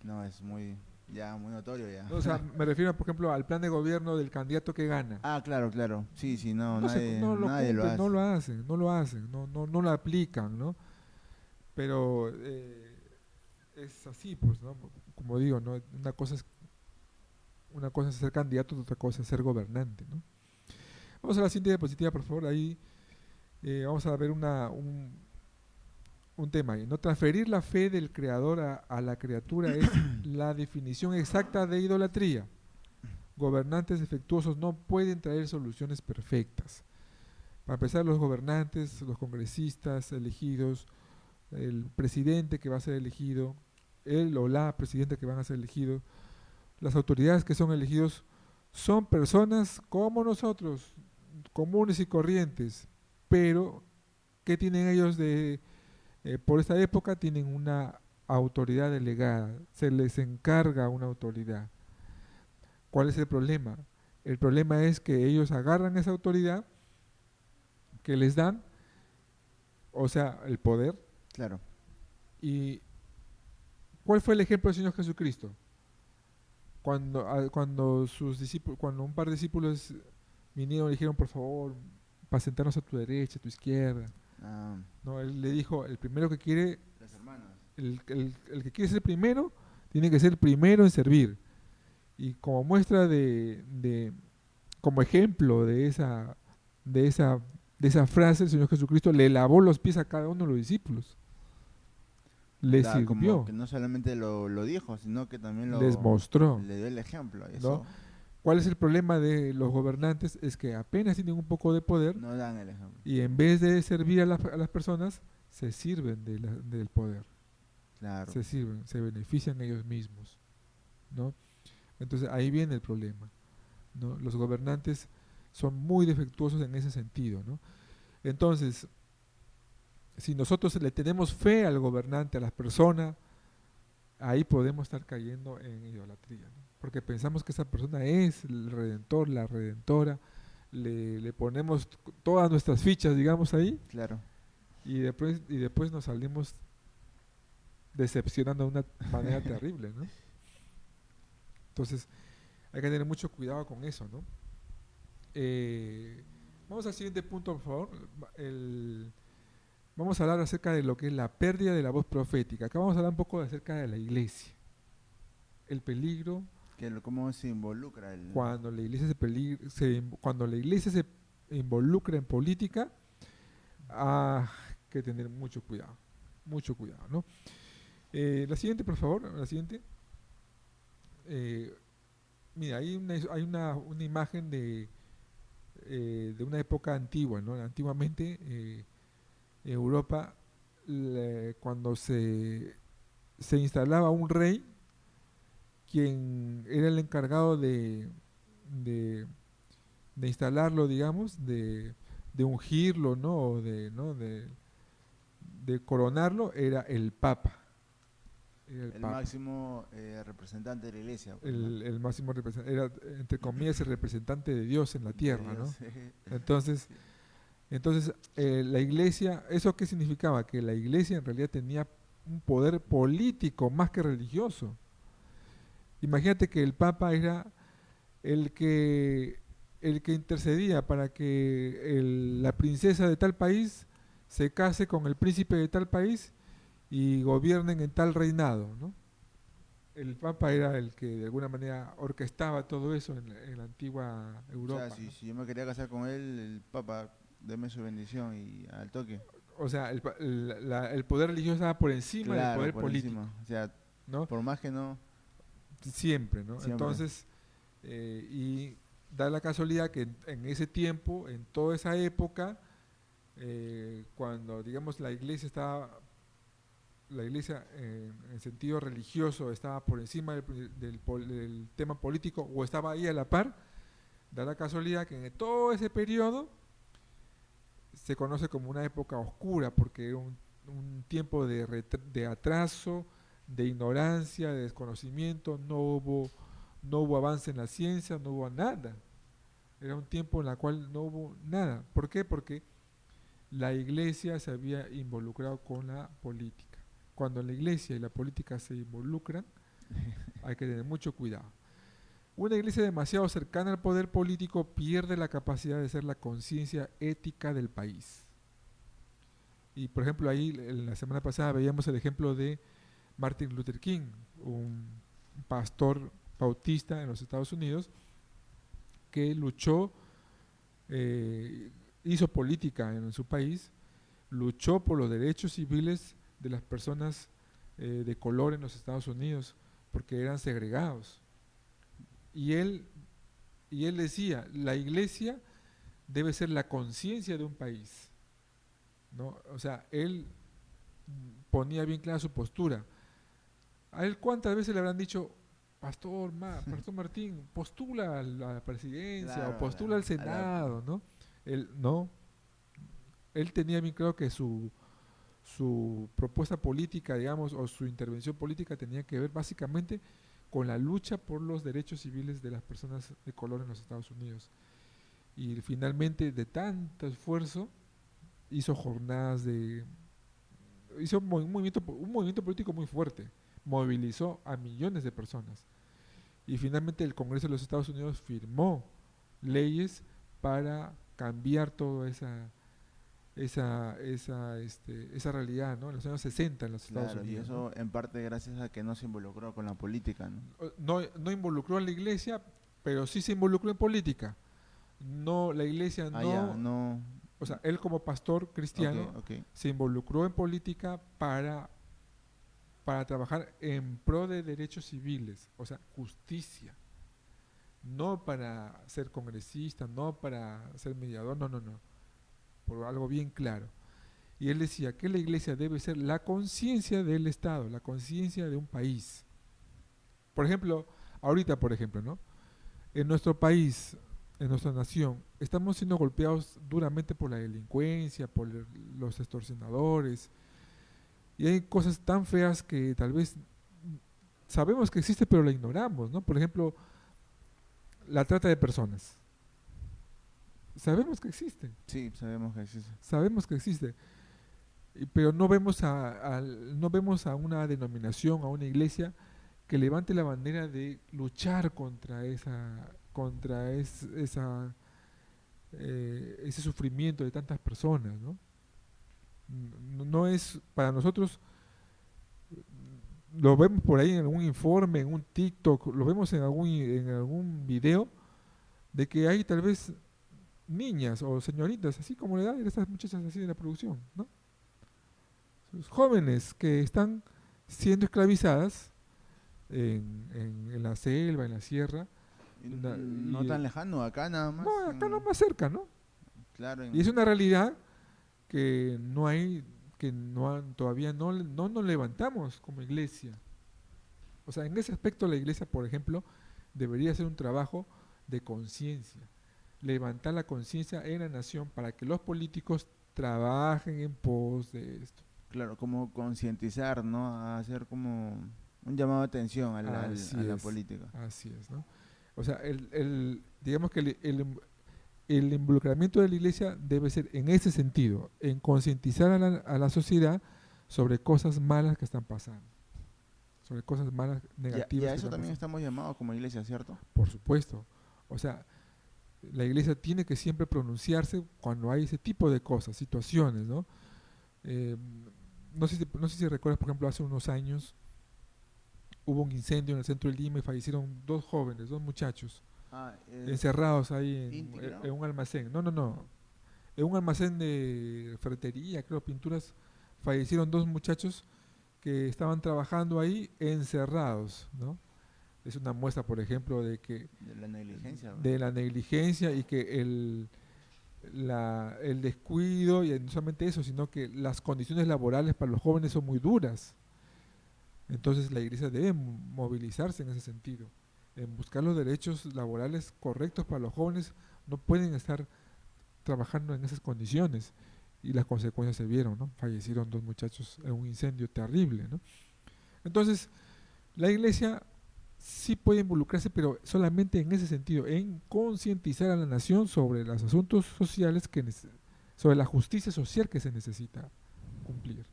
No, es muy notorio ya. No, o sea, me refiero, por ejemplo, al plan de gobierno del candidato que gana. Ah, claro. Sí, no, nadie lo hace. No lo hacen, no lo aplican, ¿no? Pero es así, pues, ¿no? Como digo, ¿no? Una cosa es ser candidato, otra cosa es ser gobernante, ¿no? Vamos a la siguiente diapositiva, por favor. Ahí vamos a ver un tema ahí, ¿no? Transferir la fe del creador a la criatura es la definición exacta de idolatría. Gobernantes defectuosos no pueden traer soluciones perfectas. Para empezar, los gobernantes, los congresistas elegidos, el presidente que va a ser elegido, él o la presidenta que van a ser elegidos, las autoridades que son elegidos son personas como nosotros, comunes y corrientes, pero ¿qué tienen ellos por esta época? Tienen una autoridad delegada, se les encarga una autoridad. ¿Cuál es el problema? El problema es que ellos agarran esa autoridad que les dan, o sea, el poder. Claro. ¿Y cuál fue el ejemplo del Señor Jesucristo? Cuando un par de discípulos vinieron y dijeron, por favor, para sentarnos a tu derecha, a tu izquierda. No, él le dijo, el primero que quiere, las hermanas. El que quiere ser primero, tiene que ser primero en servir. Y como muestra como ejemplo de esa frase, el Señor Jesucristo le lavó los pies a cada uno de los discípulos. Les sirvió. Como que no solamente lo dijo, sino que también les mostró. Le dio el ejemplo. Eso. ¿No? ¿Cuál es el problema de los gobernantes? Es que apenas tienen un poco de poder, no dan el ejemplo. Y en vez de servir a las personas, se sirven del poder. Claro. Se sirven, se benefician ellos mismos, ¿no? Entonces ahí viene el problema, ¿no? Los gobernantes son muy defectuosos en ese sentido, ¿no? Entonces, si nosotros le tenemos fe al gobernante, a las personas, ahí podemos estar cayendo en idolatría, ¿no? Porque pensamos que esa persona es el redentor, la redentora, le ponemos todas nuestras fichas, digamos, ahí, Claro. y después nos salimos decepcionando de una manera terrible, ¿no? Entonces, hay que tener mucho cuidado con eso, ¿no? Eh, Vamos al siguiente punto, por favor. El, Vamos a hablar acerca de lo que es la pérdida de la voz profética. Acá vamos a hablar un poco acerca de la iglesia. El peligro ¿Cómo se involucra el...? cuando la iglesia cuando la iglesia se involucra en política, hay que tener mucho cuidado, ¿no? La siguiente, por favor, la siguiente. Eh, Mira, una imagen de una época antigua, ¿no? Antiguamente, en Europa, cuando se instalaba un rey, quien era el encargado de, de instalarlo, digamos, de ungirlo, ¿no? ¿no? De coronarlo, era el Papa. Era el El Papa. máximo representante de la iglesia, pues, ¿no? El máximo representante, era, entre comillas, el representante de Dios en la De tierra, ¿no? Dios. Entonces, la iglesia, ¿eso qué significaba? Que la iglesia en realidad tenía un poder político más que religioso. Imagínate que el Papa era el que, el que intercedía para que la princesa de tal país se case con el príncipe de tal país y gobiernen en tal reinado, ¿no? El Papa era el que de alguna manera orquestaba todo eso en la antigua O sea, Europa, ¿no? si yo me quería casar con él, el Papa, deme su bendición y al toque. O sea, el poder religioso estaba por encima del Claro, poder por político, encima. O sea, ¿no? por más que no, Siempre, ¿no? siempre. Entonces, y da la casualidad que en ese tiempo, en toda esa época, cuando, digamos, la iglesia en sentido religioso estaba por encima del tema político o estaba ahí a la par, da la casualidad que en todo ese periodo se conoce como una época oscura porque era un tiempo de atraso, de ignorancia, de desconocimiento, no hubo avance en la ciencia, no hubo nada. Era un tiempo en el cual no hubo nada. ¿Por qué? Porque la iglesia se había involucrado con la política. Cuando la iglesia y la política se involucran, hay que tener mucho cuidado. Una iglesia demasiado cercana al poder político pierde la capacidad de ser la conciencia ética del país. Y por ejemplo, ahí en la semana pasada veíamos el ejemplo de Martin Luther King, un pastor bautista en los Estados Unidos que luchó, eh, hizo política en su país, luchó por los derechos civiles de las personas de color en los Estados Unidos, porque eran segregados. Y él, y él decía, la iglesia debe ser la conciencia de un país, ¿no? O sea, él ponía bien clara su postura. A él cuántas veces le habrán dicho, Pastor Martín, postula a la presidencia o Claro, postula al a la- Senado, ¿no? Él no, él tenía bien claro que su propuesta política, digamos, o su intervención política tenía que ver básicamente con la lucha por los derechos civiles de las personas de color en los Estados Unidos. Y finalmente, de tanto esfuerzo, hizo jornadas hizo un movimiento político muy fuerte, movilizó a millones de personas. Y finalmente el Congreso de los Estados Unidos firmó leyes para cambiar toda esa realidad, ¿no? En los años 60 en los Estados Claro, y Unidos, ¿no? eso en parte gracias a que no se involucró con la política, ¿no? No involucró a la iglesia, pero sí se involucró en política. No, la iglesia Ah, ya, no, no. o sea, él como pastor Ok, cristiano ok. se involucró en política para trabajar en pro de derechos civiles, o sea, justicia. No para ser congresista, no para ser mediador, no, no, no, por algo bien claro. Y él decía que la iglesia debe ser la conciencia del Estado, la conciencia de un país. Por ejemplo, ahorita, por ejemplo, ¿no? En nuestro país, en nuestra nación, estamos siendo golpeados duramente por la delincuencia, por los extorsionadores, y hay cosas tan feas que tal vez sabemos que existe, pero la ignoramos, ¿no? Por ejemplo, la trata de personas. Sabemos que existe, Sí, sabemos que existe. sabemos que existe, pero no vemos a una denominación, a una iglesia que levante la bandera de luchar contra ese sufrimiento de tantas personas, ¿no? No es para nosotros, lo vemos por ahí en algún informe, en un TikTok, lo vemos en algún video de que hay tal vez niñas o señoritas, así como la edad de estas muchachas así de la producción, ¿no? Los jóvenes que están siendo esclavizadas en la selva, en la sierra, No tan lejano, acá nada más. no, acá no más cerca, ¿no? Claro, Y es una realidad que no hay, que no todavía no nos levantamos como iglesia. O sea, en ese aspecto la iglesia, por ejemplo, debería hacer un trabajo de conciencia, levantar la conciencia en la nación para que los políticos trabajen en pos de esto. claro, como concientizar, ¿no? A hacer como un llamado de atención a Así la es, política. así es, ¿no? O sea, digamos que el involucramiento de la iglesia debe ser en ese sentido, en concientizar a la sociedad sobre cosas malas que están pasando, sobre cosas malas, Y negativas a que eso están también pasando. estamos llamados como iglesia, ¿cierto? Por supuesto. O sea, la iglesia tiene que siempre pronunciarse cuando hay ese tipo de cosas, situaciones, ¿no? Eh, no sé si recuerdas, por ejemplo, hace unos años hubo un incendio en el centro de Lima y fallecieron dos jóvenes, dos muchachos, Ah, encerrados ahí Inti, creo. en un almacén. No, no, no. En un almacén de ferretería, creo, pinturas, fallecieron dos muchachos que estaban trabajando ahí encerrados, ¿no? Es una muestra, por ejemplo, De la negligencia, ¿no? de la negligencia y que el descuido, y no solamente eso, sino que las condiciones laborales para los jóvenes son muy duras. Entonces la iglesia debe movilizarse en ese sentido, en buscar los derechos laborales correctos para los jóvenes. No pueden estar trabajando en esas condiciones y las consecuencias se vieron, ¿no? Fallecieron dos muchachos en un incendio terrible, ¿no? Entonces, la iglesia sí puede involucrarse, pero solamente en ese sentido, en concientizar a la nación sobre los asuntos sociales sobre la justicia social que se necesita cumplir,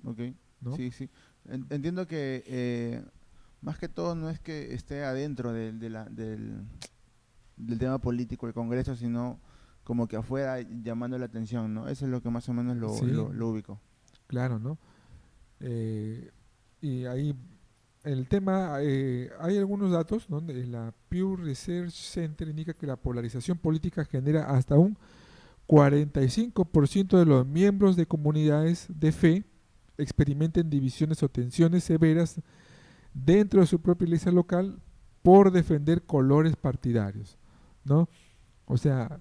Ok, ¿no? sí, sí. Entiendo que más que todo no es que esté adentro del tema político del Congreso, sino como que afuera llamando la atención, ¿no? Eso es lo que más o menos Sí, lo ubico. claro, ¿no? Eh, y ahí el tema, hay algunos datos, ¿no? La Pew Research Center indica que la polarización política genera hasta un 45% de los miembros de comunidades de fe experimenten divisiones o tensiones severas dentro de su propia iglesia local por defender colores partidarios, ¿no? O sea,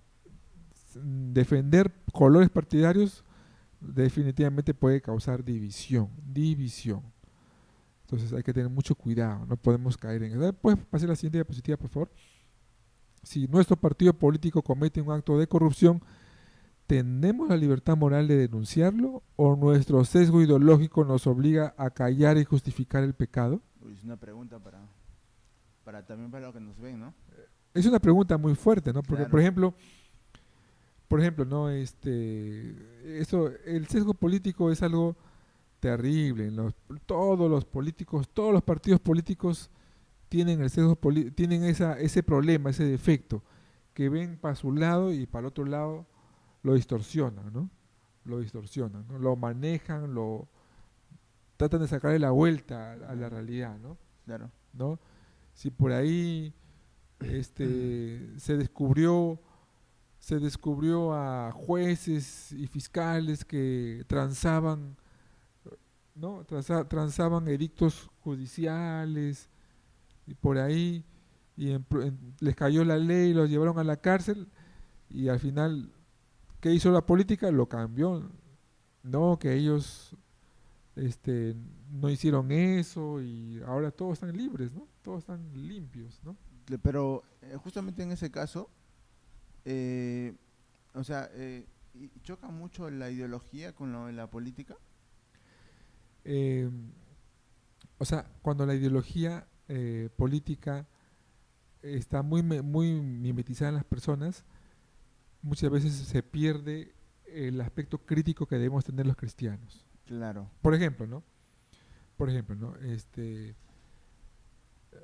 defender colores partidarios definitivamente puede causar división. Entonces hay que tener mucho cuidado, no podemos caer en eso. ¿Puedes pasar la siguiente diapositiva, por favor? Si nuestro partido político comete un acto de corrupción, ¿tenemos la libertad moral de denunciarlo o nuestro sesgo ideológico nos obliga a callar y justificar el pecado? Uy, es una pregunta para también para los que nos ven, ¿no? Es una pregunta muy fuerte, ¿no? Porque, por Claro, ejemplo, ¿no? El sesgo político es algo terrible. Todos los políticos, todos los partidos políticos tienen tienen ese problema, ese defecto, que ven para su lado y para el otro lado lo distorsionan, ¿no? Lo distorsionan, ¿no? Lo manejan, tratan de sacarle la vuelta a la realidad, ¿no? claro. ¿No? Si por ahí se descubrió a jueces y fiscales que transaban, ¿no? Transaban edictos judiciales y por ahí les cayó la ley, los llevaron a la cárcel y al final, ¿qué hizo la política? Lo cambió. No, que ellos este, no hicieron eso y ahora todos están libres, ¿no? Todos están limpios, ¿no? Pero justamente en ese caso, eh, o sea, y choca mucho la ideología con lo de la política. Eh, o sea, cuando la ideología política está muy mimetizada en las personas, muchas veces se pierde el aspecto crítico que debemos tener los cristianos. Claro. Por ejemplo, ¿no?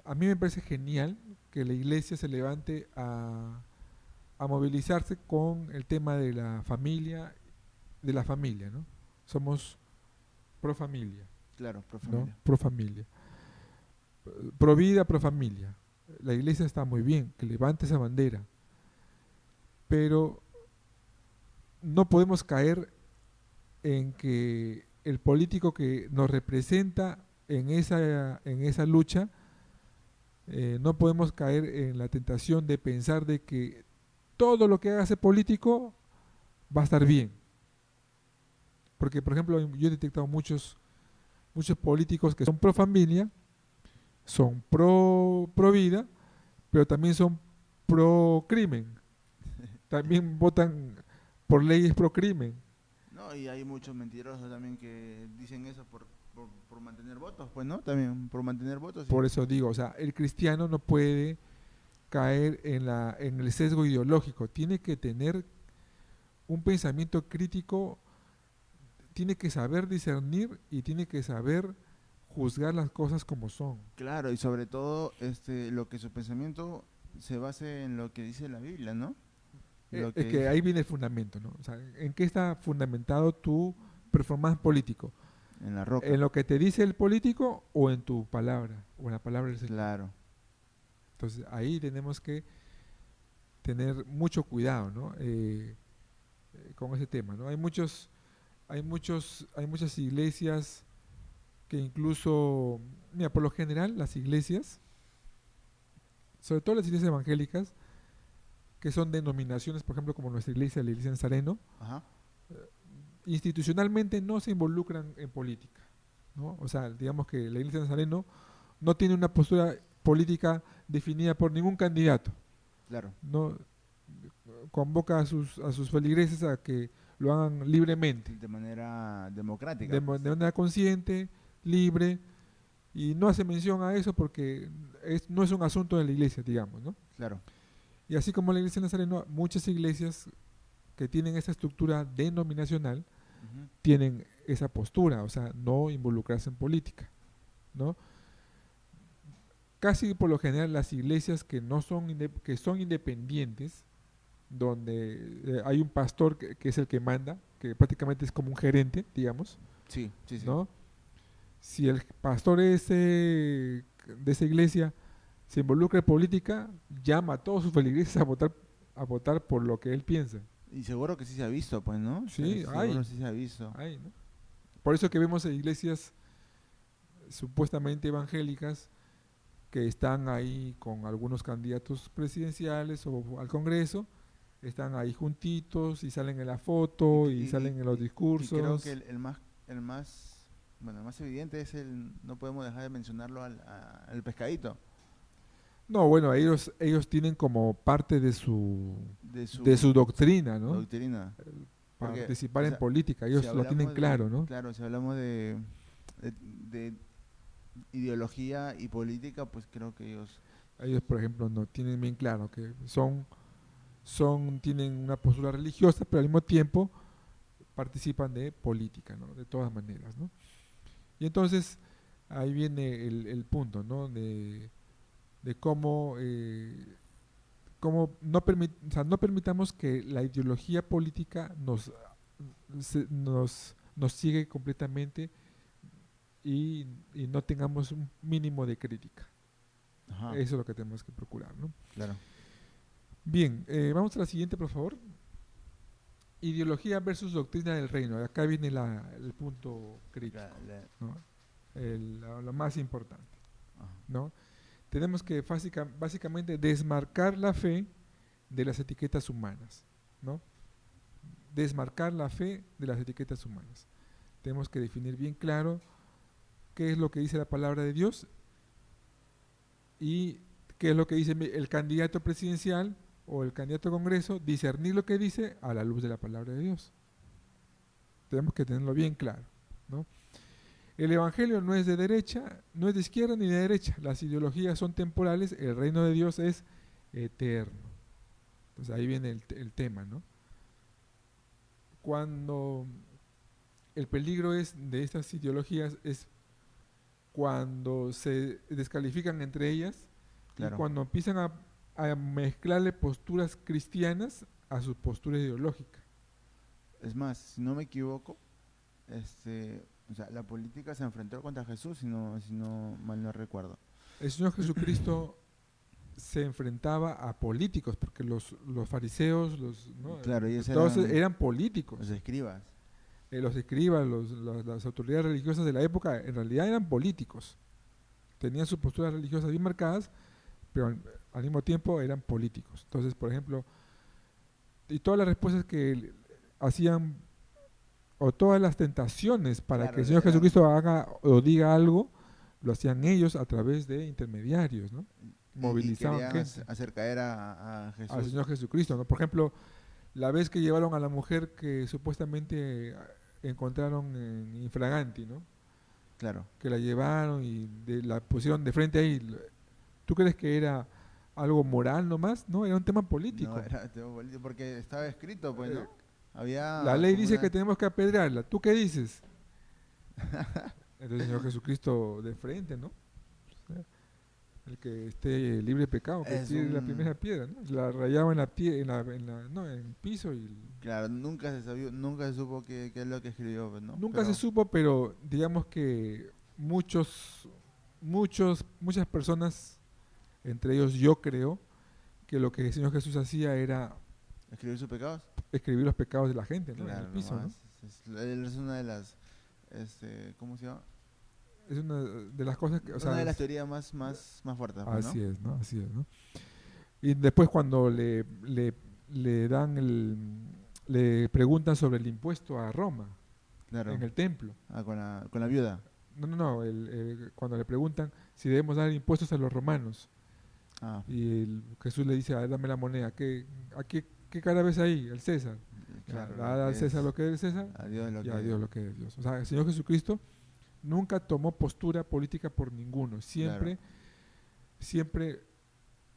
A mí me parece genial que la iglesia se levante a movilizarse con el tema de la familia, ¿no? Somos pro familia, Claro, pro ¿no? familia. Pro familia. Pro vida, pro familia. La iglesia está muy bien, que levante esa bandera, pero no podemos caer en que el político que nos representa en esa lucha, no podemos caer en la tentación de pensar de que todo lo que haga ese político va a estar bien. Porque, por ejemplo, yo he detectado muchos políticos que son pro familia, son pro vida, pero también son pro crimen. También votan por leyes pro crimen. No, y hay muchos mentirosos también que dicen eso por mantener votos, pues, ¿no? También por mantener votos. Por eso digo, o sea, el cristiano no puede caer en el sesgo ideológico, tiene que tener un pensamiento crítico, tiene que saber discernir y tiene que saber juzgar las cosas como son. Claro, y sobre todo lo que su pensamiento se base en lo que dice la Biblia, ¿no? Lo Es que que ahí viene el fundamento, ¿no? O sea, ¿en qué está fundamentado tu performance político? en la roca. ¿En lo que te dice el político o en tu palabra? O en la palabra del Señor. Claro. Entonces ahí tenemos que tener mucho cuidado, ¿no? Con ese tema, ¿no? Hay muchas iglesias que incluso, mira, por lo general las iglesias, sobre todo las iglesias evangélicas, que son denominaciones, por ejemplo, como nuestra iglesia, la iglesia Nazareno, Ajá. institucionalmente no se involucran en política, ¿no? O sea, digamos que la iglesia Nazareno no tiene una postura política definida por ningún candidato, Claro. no convoca a sus feligreses a que lo hagan libremente, De manera democrática. de manera consciente, libre, y no hace mención a eso porque no es un asunto de la iglesia, digamos, ¿no? Claro. Y así como la iglesia Nazareno, muchas iglesias que tienen esa estructura denominacional Ujú. tienen esa postura, o sea, no involucrarse en política, ¿no? Casi por lo general las iglesias que no son que son independientes, donde hay un pastor que es el que manda, que prácticamente es como un gerente, digamos, Sí, sí, sí. ¿no? Si el pastor de esa iglesia se involucra en política, llama a todos sus feligreses a votar por lo que él piensa. Y seguro que sí se ha visto, pues, ¿no? Sí, Seguro sí se ha visto. hay, ¿no? Por eso que vemos iglesias supuestamente evangélicas que están ahí con algunos candidatos presidenciales o al Congreso, están ahí juntitos y salen en la foto y salen en los Y creo discursos. que el más, bueno, el más evidente es no podemos dejar de mencionarlo al pescadito, No, bueno, ellos tienen como parte de de su su doctrina, ¿no? doctrina. Porque, Participar o en sea, política, si ellos lo tienen hablamos claro, ¿no? claro, si hablamos de, de ideología y política, pues creo que ellos, Ellos, por ejemplo, no tienen bien claro que tienen una postura religiosa, pero al mismo tiempo participan de política, ¿no? De todas maneras, ¿no? Y entonces ahí viene el punto, ¿no? De cómo, o sea, no permitamos que la ideología política nos sigue completamente y no tengamos un mínimo de crítica. ajá, Eso es lo que tenemos que procurar, ¿no? claro. Bien, vamos a la siguiente, por favor. Ideología versus doctrina del reino. Acá viene el punto crítico, ¿no? Lo más importante, Ajá. ¿no? Tenemos que básicamente desmarcar la fe de las etiquetas humanas, ¿no? Desmarcar la fe de las etiquetas humanas. Tenemos que definir bien claro qué es lo que dice la palabra de Dios y qué es lo que dice el candidato presidencial o el candidato a Congreso, discernir lo que dice a la luz de la palabra de Dios. Tenemos que tenerlo bien claro, ¿no? El evangelio no es de derecha, no es de izquierda ni de derecha. Las ideologías son temporales, el reino de Dios es eterno. Entonces ahí viene el tema, ¿no? Cuando el peligro es de estas ideologías es cuando se descalifican entre ellas y Claro. cuando empiezan a mezclarle posturas cristianas a su postura ideológica. Es más, si no me equivoco, o sea, la política se enfrentó contra Jesús, si no mal no recuerdo. El Señor Jesucristo se enfrentaba a políticos, porque los fariseos, ¿no? Claro, ellos Todos eran eran políticos. los escribas. Los escribas, las autoridades religiosas de la época, en realidad eran políticos. Tenían sus posturas religiosas bien marcadas, pero al mismo tiempo eran políticos. Entonces, por ejemplo, y todas las respuestas que hacían, o todas las tentaciones para Claro, que el Señor eran, Jesucristo haga o diga algo, lo hacían ellos a través de intermediarios, ¿no? y Movilizaban querían gente hacer caer a al Jesús. Señor Jesucristo, ¿no? Por ejemplo, la vez que llevaron a la mujer que supuestamente encontraron en Infraganti, ¿no? Claro. Que la llevaron y la pusieron de frente ahí. ¿Tú crees que era algo moral nomás? No, era un tema político. No, era tema político, porque estaba escrito, pues, Eh, ¿no? Había la ley como dice que una... tenemos que apedrearla. ¿Tú qué dices? Entonces el Señor Jesucristo de frente, ¿no? O sea, el que esté libre de pecado, que Es tire la primera un... piedra, ¿no? La rayaba no, en el piso y Claro, nunca se sabía, nunca se supo qué es lo que escribió, pues, ¿no? nunca se Pero, supo, pero digamos que muchas personas, entre ellos yo creo, que lo que el Señor Jesús hacía era ¿escribió sus pecados? escribir los pecados de la gente, ¿no? En el Claro, piso, ¿no? él es una de las, ¿cómo se llama? Es una de las cosas que, o Una sea, de las teorías más fuertes, pues, ¿no? así es, ¿no? Así es, ¿no? Y después cuando le dan le preguntan sobre el impuesto a Roma Claro. en el templo. Ah, con la viuda. No, cuando le preguntan si debemos dar impuestos a los romanos. Ah, Y Jesús le dice, dame la moneda. ¿Qué cara ves ahí? El César. Ya, claro, da al César lo que es del César a Dios lo y a que... Dios lo que es Dios. O sea, el Señor Jesucristo nunca tomó postura política por ninguno. Claro. Siempre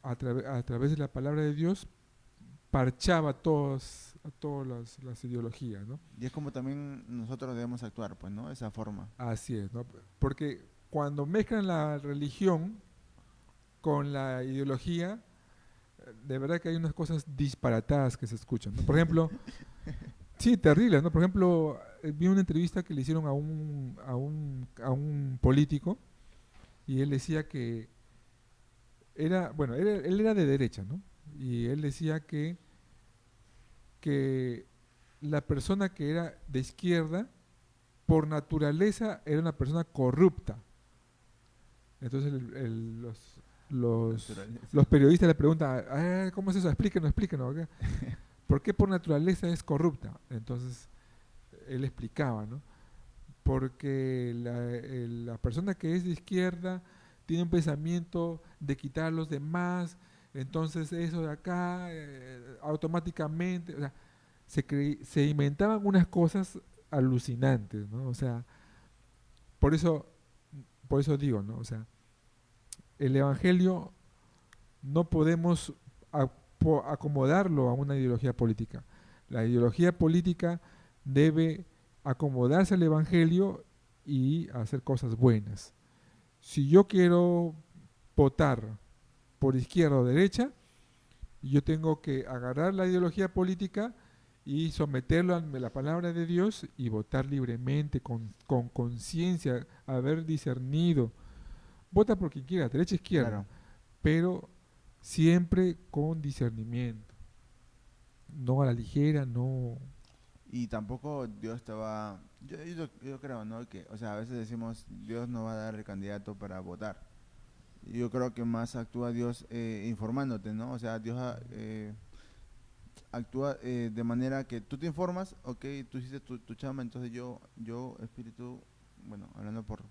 a través de la palabra de Dios parchaba a todas las ideologías, ¿no? Y es como también nosotros debemos actuar, pues, ¿no? Esa forma. Así es, ¿no? Porque cuando mezclan la religión con la ideología, de verdad que hay unas cosas disparatadas que se escuchan, ¿no? Por ejemplo, sí, terribles, ¿no? Por ejemplo, vi una entrevista que le hicieron a un político y él decía que él era de derecha, ¿no? Y él decía que la persona que era de izquierda, por naturaleza, era una persona corrupta. Entonces Naturaleza. los periodistas le preguntan, ¿cómo es eso? Explíquenos. ¿Ok? ¿Por qué por naturaleza es corrupta? Entonces él explicaba, ¿no? Porque la persona que es de izquierda tiene un pensamiento de quitar a los demás, entonces eso de acá automáticamente, o sea, se inventaban unas cosas alucinantes, ¿no? O sea, por eso, por eso digo, ¿no? O sea, el evangelio no podemos acomodarlo a una ideología política. La ideología política debe acomodarse al evangelio y hacer cosas buenas. Si yo quiero votar por izquierda o derecha, yo tengo que agarrar la ideología política y someterlo a la palabra de Dios y votar libremente, con conciencia, haber discernido. Vota por quien quiera, derecha, izquierda, Claro. pero siempre con discernimiento. No a la ligera, no. Y tampoco Dios te va... Yo creo, ¿no? Que, o sea, a veces decimos, Dios no va a dar el candidato para votar. Yo creo que más actúa Dios informándote, ¿no? O sea, Dios actúa de manera que tú te informas, ok, tú hiciste tu chamba, entonces yo, espíritu, bueno, hablando por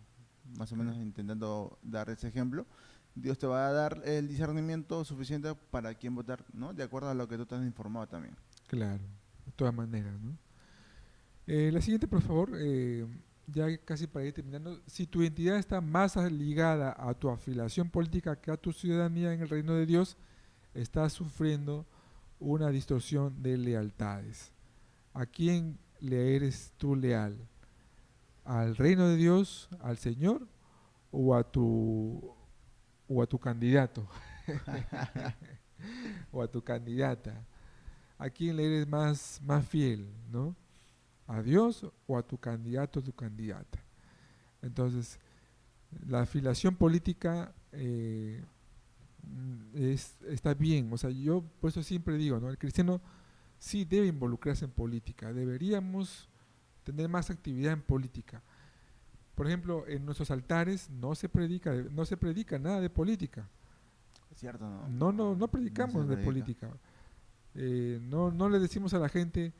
más o menos intentando dar ese ejemplo, Dios te va a dar el discernimiento suficiente para quién votar, ¿no? De acuerdo a lo que tú te has informado también. Claro, de todas maneras, ¿no? La siguiente, por favor. ya casi para ir terminando, si tu identidad está más ligada a tu afiliación política que a tu ciudadanía en el reino de Dios, estás sufriendo una distorsión de lealtades. ¿A quién le eres tú leal? ¿Al reino de Dios, al Señor o a tu candidato o a tu candidata? ¿A quién le eres más fiel, ¿no? ¿A Dios o a tu candidato o tu candidata? Entonces, la afiliación política está bien. O sea, yo por eso siempre digo, ¿no? El cristiano sí debe involucrarse en política. Deberíamos tener más actividad en política. Por ejemplo, en nuestros altares no se predica nada de política. Es cierto, ¿no? No No se predicamos de predica. política. No le decimos a la gente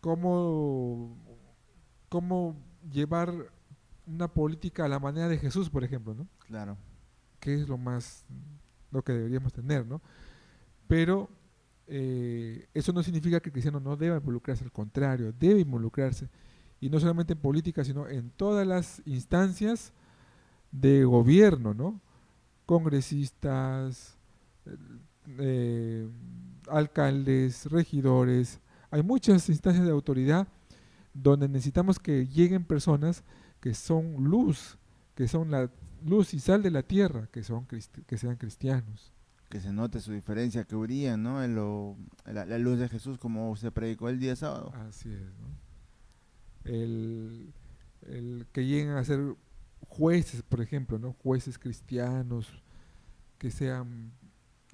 cómo, cómo llevar una política a la manera de Jesús, por ejemplo, ¿no? Claro. Que es lo que deberíamos tener, ¿no? Pero eso no significa que el cristiano no deba involucrarse, al contrario, debe involucrarse. Y no solamente en política, sino en todas las instancias de gobierno, ¿no? Congresistas, eh, alcaldes, regidores. Hay muchas instancias de autoridad donde necesitamos que lleguen personas que son luz, que son la luz y sal de la tierra, que sean cristianos. Que se note su diferencia, que brilla, ¿no? La luz de Jesús, como se predicó el día sábado. Así es, ¿no? El que lleguen a ser jueces, por ejemplo, ¿no? Jueces cristianos, que sean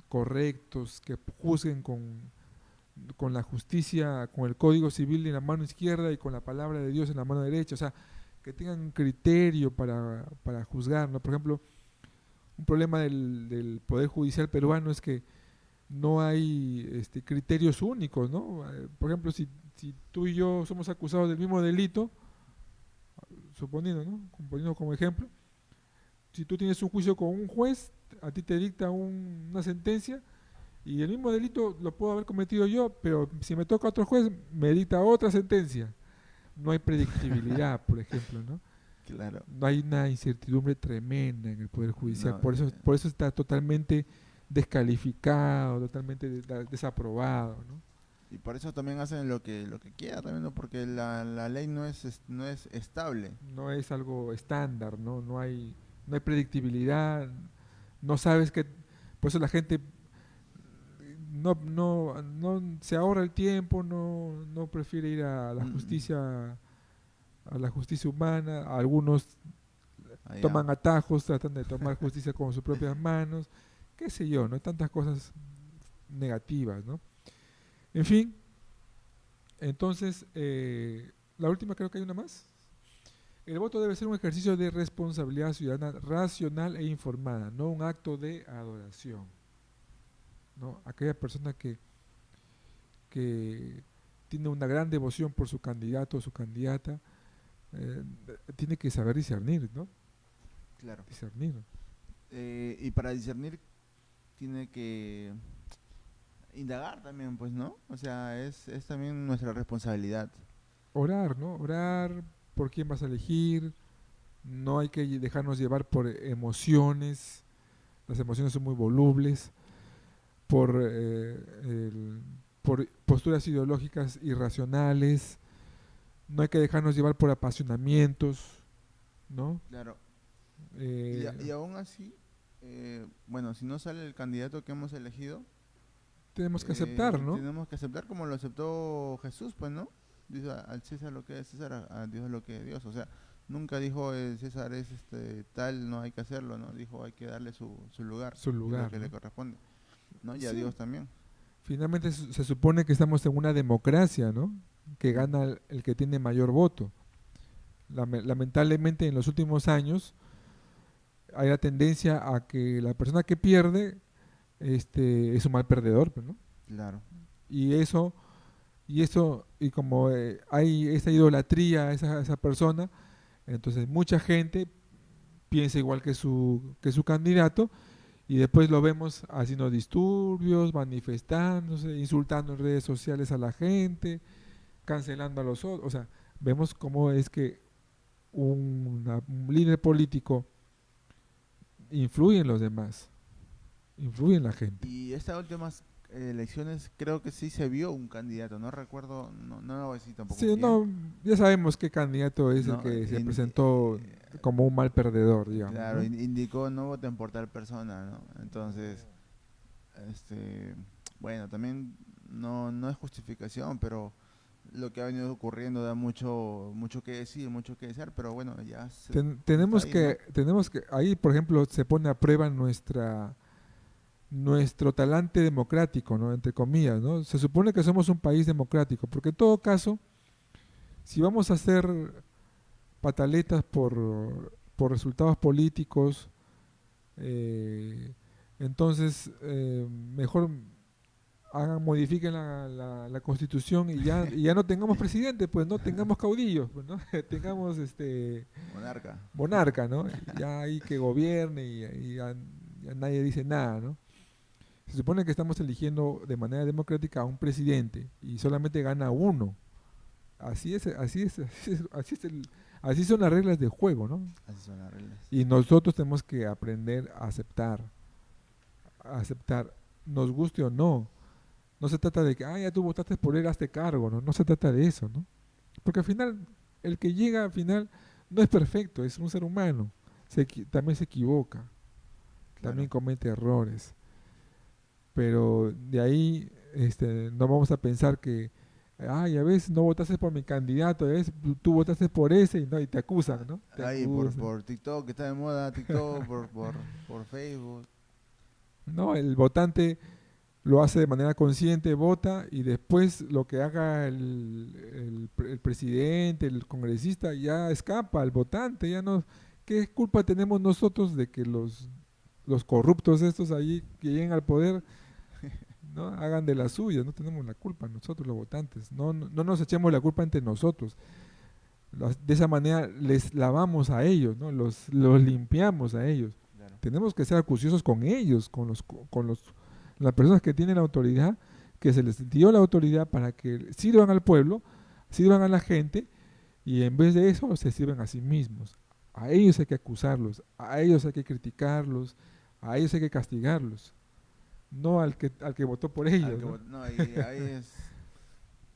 correctos, que juzguen con la justicia, con el código civil en la mano izquierda y con la palabra de Dios en la mano derecha, o sea, que tengan un criterio para juzgar, ¿no? Por ejemplo, un problema del Poder Judicial peruano es que no hay criterios únicos, ¿no? Por ejemplo, si tú y yo somos acusados del mismo delito, suponiendo, ¿no? Poniendo como ejemplo, si tú tienes un juicio con un juez, a ti te dicta una sentencia y el mismo delito lo puedo haber cometido yo, pero si me toca otro juez, me dicta otra sentencia. No hay predictibilidad, por ejemplo, ¿no? Claro. No hay una incertidumbre tremenda en el Poder Judicial, No, por eso está totalmente descalificado, totalmente desaprobado, ¿no? y por eso también hacen lo que quiera también, ¿no? Porque la ley no es estable. No es algo estándar, ¿no? No hay predictibilidad, no sabes que, por eso la gente no se ahorra el tiempo, no prefiere ir Mm, a la justicia humana, algunos allá. toman atajos, tratan de tomar justicia con sus propias manos, qué sé yo, ¿no? Tantas cosas negativas, ¿no? En fin, entonces, la última creo que hay una más. El voto debe ser un ejercicio de responsabilidad ciudadana racional e informada, no un acto de adoración, ¿no? Aquella persona que tiene una gran devoción por su candidato o su candidata, eh, tiene que saber discernir, ¿no? Claro. Discernir. Y para discernir tiene que indagar también, pues, ¿no? O sea, es también nuestra responsabilidad. Orar, ¿no? Orar por quién vas a elegir, no hay que dejarnos llevar por emociones, las emociones son muy volubles, por, por posturas ideológicas irracionales, no hay que dejarnos llevar por apasionamientos, ¿no? Claro. Eh, Y aún así, bueno, si no sale el candidato que hemos elegido, tenemos que aceptar, ¿no? tenemos que aceptar como lo aceptó Jesús, pues, ¿no? Dice al César lo que es César, a Dios lo que es Dios. O sea, nunca dijo César es tal, no hay que hacerlo, ¿no? Dijo hay que darle su lugar, Su y lo lugar, que le ¿no? corresponde, ¿no? Y a Sí, Dios también. finalmente se supone que estamos en una democracia, ¿no? Que Ujú. gana el que tiene mayor voto. Lamentablemente en los últimos años hay la tendencia a que la persona que pierde es un mal perdedor, pues, ¿no? Claro. Y eso, y como hay esa idolatría a esa persona, entonces mucha gente piensa igual que su candidato y después lo vemos haciendo disturbios, manifestándose, insultando en redes sociales a la gente, cancelando a los otros. O sea, vemos cómo es que un líder político, influye en los demás, influye en la gente. Y estas últimas elecciones creo que sí se vio un candidato, no recuerdo, no lo voy a decir tampoco Sí, quién, no, ya sabemos qué candidato es el ¿no? que se presentó como un mal perdedor, digamos. Claro, ¿no? indicó no voten por tal persona, ¿no? Entonces, bueno, también no es justificación, pero lo que ha venido ocurriendo da mucho que decir, mucho que desear, pero bueno, ya está ahí, ¿no? Tenemos que, ahí por ejemplo se pone a prueba nuestro talante democrático, ¿no? Entre comillas, ¿no? Se supone que somos un país democrático, porque en todo caso, si vamos a hacer pataletas por resultados políticos, eh, entonces mejor modifiquen la constitución y ya no tengamos presidente, pues no tengamos caudillos, pues, ¿no? Tengamos Monarca. monarca, ¿no? Ya ahí que gobierne y ya nadie dice nada, ¿no? Se supone que estamos eligiendo de manera democrática a un presidente y solamente gana uno. Así son las reglas del juego, ¿no? Así son las reglas. Y nosotros tenemos que aprender a aceptar, nos guste o no. No se trata de que, ya tú votaste por él, hazte cargo, ¿no? No se trata de eso, ¿no? Porque al final, el que llega al final no es perfecto, es un ser humano. También se equivoca, también Claro. comete errores. Pero de ahí no vamos a pensar que, ya ves, no votaste por mi candidato, ya ves, tú votaste por ese y, no, y te acusan, ¿no? Te Ahí acusan. por TikTok, que está de moda, TikTok, por Facebook. No, el votante lo hace de manera consciente, vota y después lo que haga el presidente, el congresista, ya escapa al votante, ya no. ¿Qué culpa tenemos nosotros de que los corruptos estos allí que lleguen al poder, ¿no? Hagan de las suyas? No tenemos la culpa nosotros los votantes, no nos echemos la culpa entre nosotros. De esa manera les lavamos a ellos, ¿no? Los limpiamos a ellos. Claro. Tenemos que ser acuciosos con ellos, las personas que tienen la autoridad, que se les dio la autoridad para que sirvan al pueblo, sirvan a la gente, y en vez de eso se sirven a sí mismos. A ellos hay que acusarlos, a ellos hay que criticarlos, a ellos hay que castigarlos, no al que votó por ellos, ¿no? No, y ahí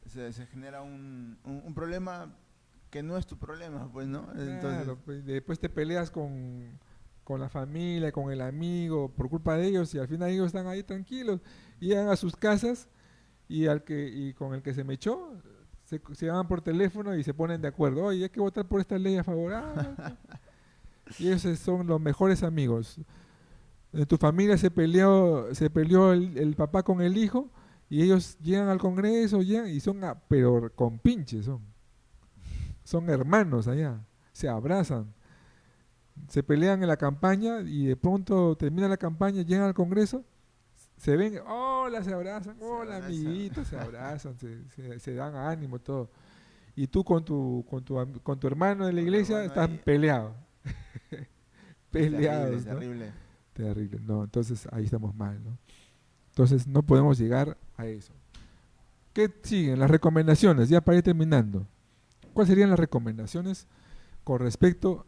se genera un problema que no es tu problema, pues, ¿no? Entonces, Claro, pues, después te peleas con la familia, con el amigo, por culpa de ellos, y al final ellos están ahí tranquilos, y llegan a sus casas y con el que se me echó, se llaman por teléfono y se ponen de acuerdo. Oye, hay que votar por esta ley a favor. Y ellos son los mejores amigos. En tu familia se peleó el papá con el hijo y ellos llegan al Congreso y son, pero con pinches son hermanos allá, se abrazan, se pelean en la campaña y de pronto termina la campaña, llegan al Congreso, se ven, hola, se abrazan, hola, amiguitos, se abrazan, se dan ánimo, todo. Y tú con tu hermano de la iglesia hermano estás ahí, peleado, terrible, peleados, ¿no? terrible. Terrible, no, entonces ahí estamos mal, ¿no? Entonces no podemos llegar a eso. ¿Qué siguen? Las recomendaciones, ya para ir terminando. ¿Cuáles serían las recomendaciones con respecto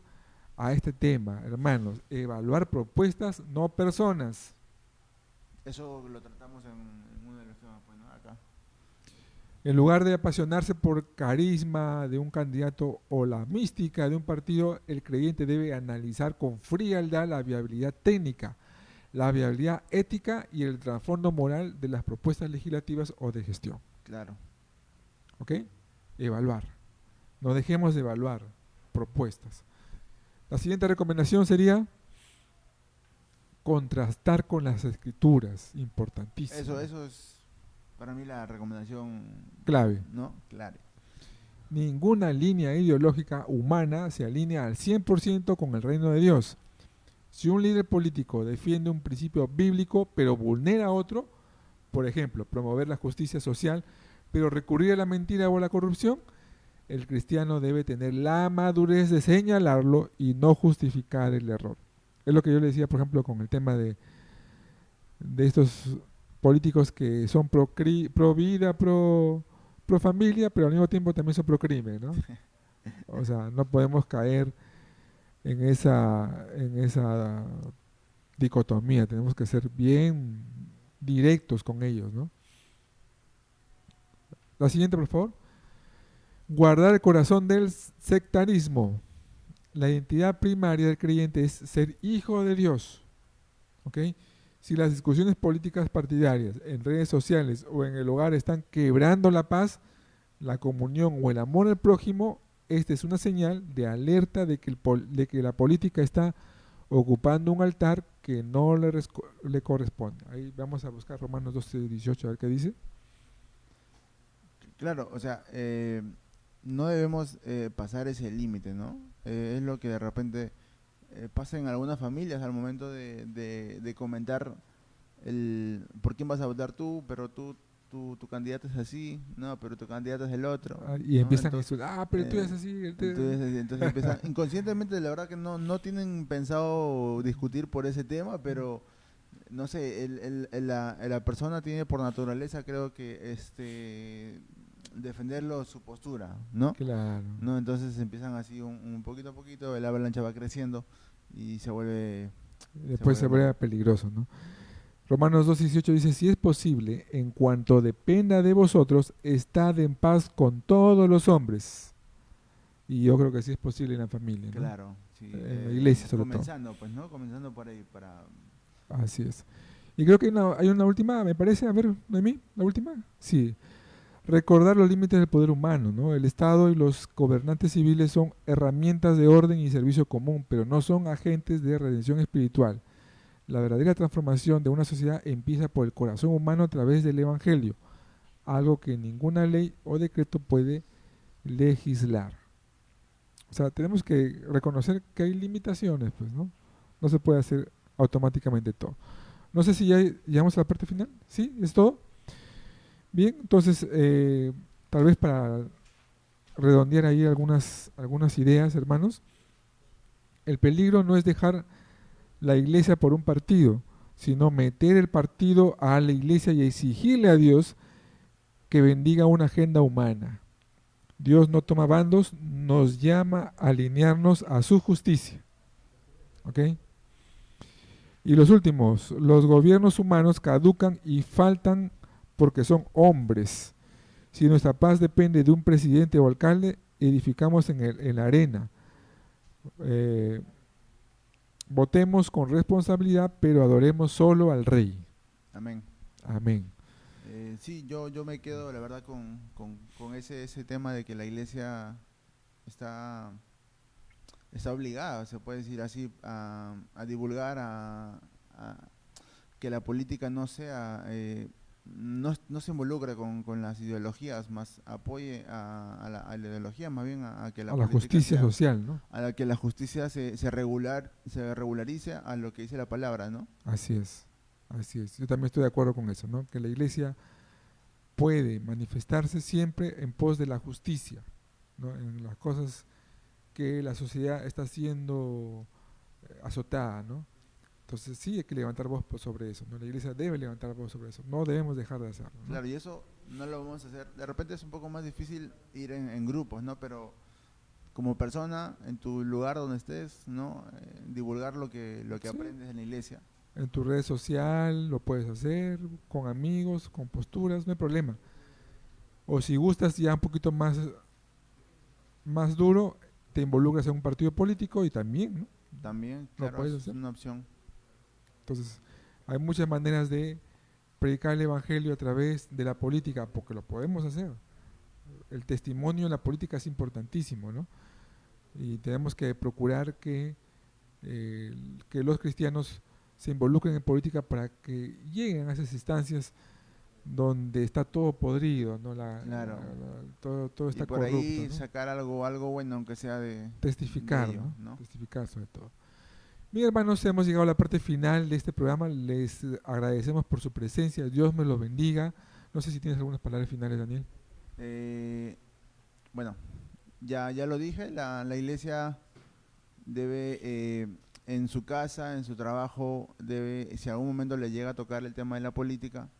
a este tema, hermanos? Evaluar propuestas, no personas. Eso lo tratamos en uno de los temas, pues, ¿no? Acá. En lugar de apasionarse por carisma de un candidato o la mística de un partido, el creyente debe analizar con frialdad la viabilidad técnica, la viabilidad ética y el trasfondo moral de las propuestas legislativas o de gestión. Claro. ¿Ok? Evaluar. No dejemos de evaluar propuestas. La siguiente recomendación sería contrastar con las escrituras, importantísimo. Eso es para mí la recomendación, Clave. ¿no? Claro. Ninguna línea ideológica humana se alinea al 100% con el reino de Dios. Si un líder político defiende un principio bíblico pero vulnera otro, por ejemplo, promover la justicia social, pero recurrir a la mentira o a la corrupción, el cristiano debe tener la madurez de señalarlo y no justificar el error. Es lo que yo le decía, por ejemplo, con el tema de estos políticos que son pro vida, pro familia, pero al mismo tiempo también son pro crimen, ¿no? O sea, no podemos caer en esa dicotomía, tenemos que ser bien directos con ellos, ¿no? La siguiente, por favor. Guardar el corazón del sectarismo. La identidad primaria del creyente es ser hijo de Dios, ¿ok? Si las discusiones políticas partidarias en redes sociales o en el hogar están quebrando la paz, la comunión o el amor al prójimo, esta es una señal de alerta de que la política está ocupando un altar que no le corresponde. Ahí vamos a buscar Romanos 12:18, a ver qué dice. Claro, o sea, no debemos pasar ese límite, ¿no? Es lo que de repente pasa en algunas familias al momento de comentar por quién vas a votar tú, pero tu candidato es así, no, pero tu candidato es el otro, Y ¿no? empiezan a Entonces, decir, pero tú eres así. entonces empiezan, inconscientemente la verdad que no tienen pensado discutir por ese tema, pero no sé, la persona tiene por naturaleza creo que defenderlo su postura, ¿no? Claro. ¿No? Entonces empiezan así un poquito a poquito, la avalancha va creciendo y se Después vuelve se vuelve muy... peligroso, ¿no? Romanos 2:18 dice, si es posible, en cuanto dependa de vosotros, estad en paz con todos los hombres. Y yo creo que sí es posible en la familia, ¿no? Claro, sí, En la iglesia sobre todo. comenzando pues, ¿no? Comenzando por ahí para... Así es. Y creo que hay una última, me parece, a ver, Noemí, la última. Sí, recordar los límites del poder humano, ¿no? El Estado y los gobernantes civiles son herramientas de orden y servicio común, pero no son agentes de redención espiritual. La verdadera transformación de una sociedad empieza por el corazón humano a través del Evangelio, algo que ninguna ley o decreto puede legislar. O sea, tenemos que reconocer que hay limitaciones, pues, ¿no? No se puede hacer automáticamente todo. No sé si ya llegamos a la parte final. ¿Sí? ¿Es todo? Bien, entonces, tal vez para redondear ahí algunas ideas, hermanos, el peligro no es dejar la iglesia por un partido, sino meter el partido a la iglesia y exigirle a Dios que bendiga una agenda humana. Dios no toma bandos, nos llama a alinearnos a su justicia. ¿Ok? Y los últimos, los gobiernos humanos caducan y faltan porque son hombres. Si nuestra paz depende de un presidente o alcalde, edificamos en la arena. Eh, Votemos con responsabilidad, pero adoremos solo al Rey. Amén. Amén. Sí, yo me quedo, la verdad, con ese tema de que la iglesia está, está obligada, se puede decir así, a divulgar, a que la política no sea, no se involucre con las ideologías, más apoye a la ideología, más bien a que la A la política justicia sea, social, ¿no? a la que la justicia se regularice a lo que dice la palabra, ¿no? Así es. Así es. Yo también estoy de acuerdo con eso, ¿no? Que la iglesia puede manifestarse siempre en pos de la justicia, ¿no? En las cosas que la sociedad está siendo azotada, ¿no? Entonces sí hay que levantar voz sobre eso, ¿no? La iglesia debe levantar voz sobre eso, no debemos dejar de hacerlo, ¿no? Claro, y eso no lo vamos a hacer. De repente es un poco más difícil ir en grupos, ¿no? Pero como persona, en tu lugar donde estés, ¿no? Divulgar lo que Sí, aprendes en la iglesia. en tu red social lo puedes hacer, con amigos, con posturas, no hay problema. O si gustas ya un poquito más duro, te involucras en un partido político y también, ¿no? También, Lo claro, puedes eso es hacer. una opción. Entonces, hay muchas maneras de predicar el evangelio a través de la política, porque lo podemos hacer. El testimonio en la política es importantísimo, ¿no? Y tenemos que procurar que los cristianos se involucren en política para que lleguen a esas instancias donde está todo podrido, ¿no? Claro. Todo Y está por corrupto, ahí ¿no? sacar algo bueno, aunque sea de Testificar, ello, ¿no? ¿no? Testificar sobre todo. Bien, hermanos, hemos llegado a la parte final de este programa. Les agradecemos por su presencia. Dios me los bendiga. No sé si tienes algunas palabras finales, Daniel. Eh, bueno, ya lo dije, la iglesia debe, en su casa, en su trabajo, debe, si algún momento le llega a tocar el tema de la política,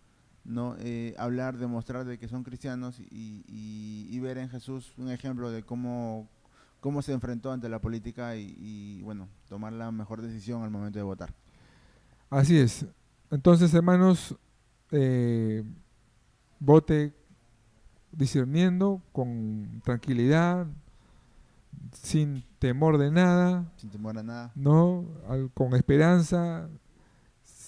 ¿no? Hablar, demostrar de que son cristianos y ver en Jesús un ejemplo de cómo cómo se enfrentó ante la política bueno, tomar la mejor decisión al momento de votar. Así es. Entonces, hermanos, vote discerniendo, con tranquilidad, sin temor de nada, Sin temor a nada. ¿no? Con esperanza.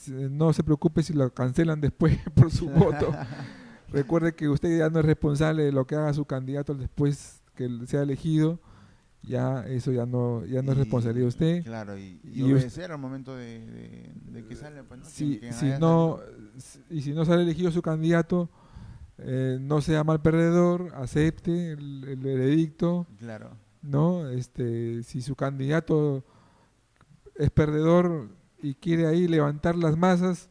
No se preocupe si lo cancelan después por su voto. Recuerde que usted ya no es responsable de lo que haga su candidato después que sea elegido. Ya eso ya no es responsabilidad de usted. Claro, y Y obedecer al momento de que sale. Pues, ¿no? Si haya no, salido. y si no sale elegido su candidato, no sea mal perdedor, acepte el veredicto, Claro. ¿no? Si su candidato es perdedor y quiere ahí levantar las masas,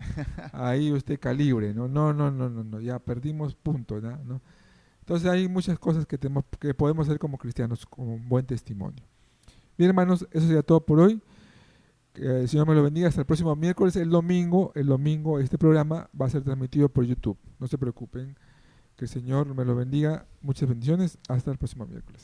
ahí usted calibre, ¿no? No, ya perdimos, punto, ¿no? Entonces hay muchas cosas que podemos hacer como cristianos, como un buen testimonio. Bien, hermanos, eso sería todo por hoy. Que el Señor me lo bendiga hasta el próximo miércoles. El domingo este programa va a ser transmitido por YouTube. No se preocupen. Que el Señor me lo bendiga. Muchas bendiciones. Hasta el próximo miércoles.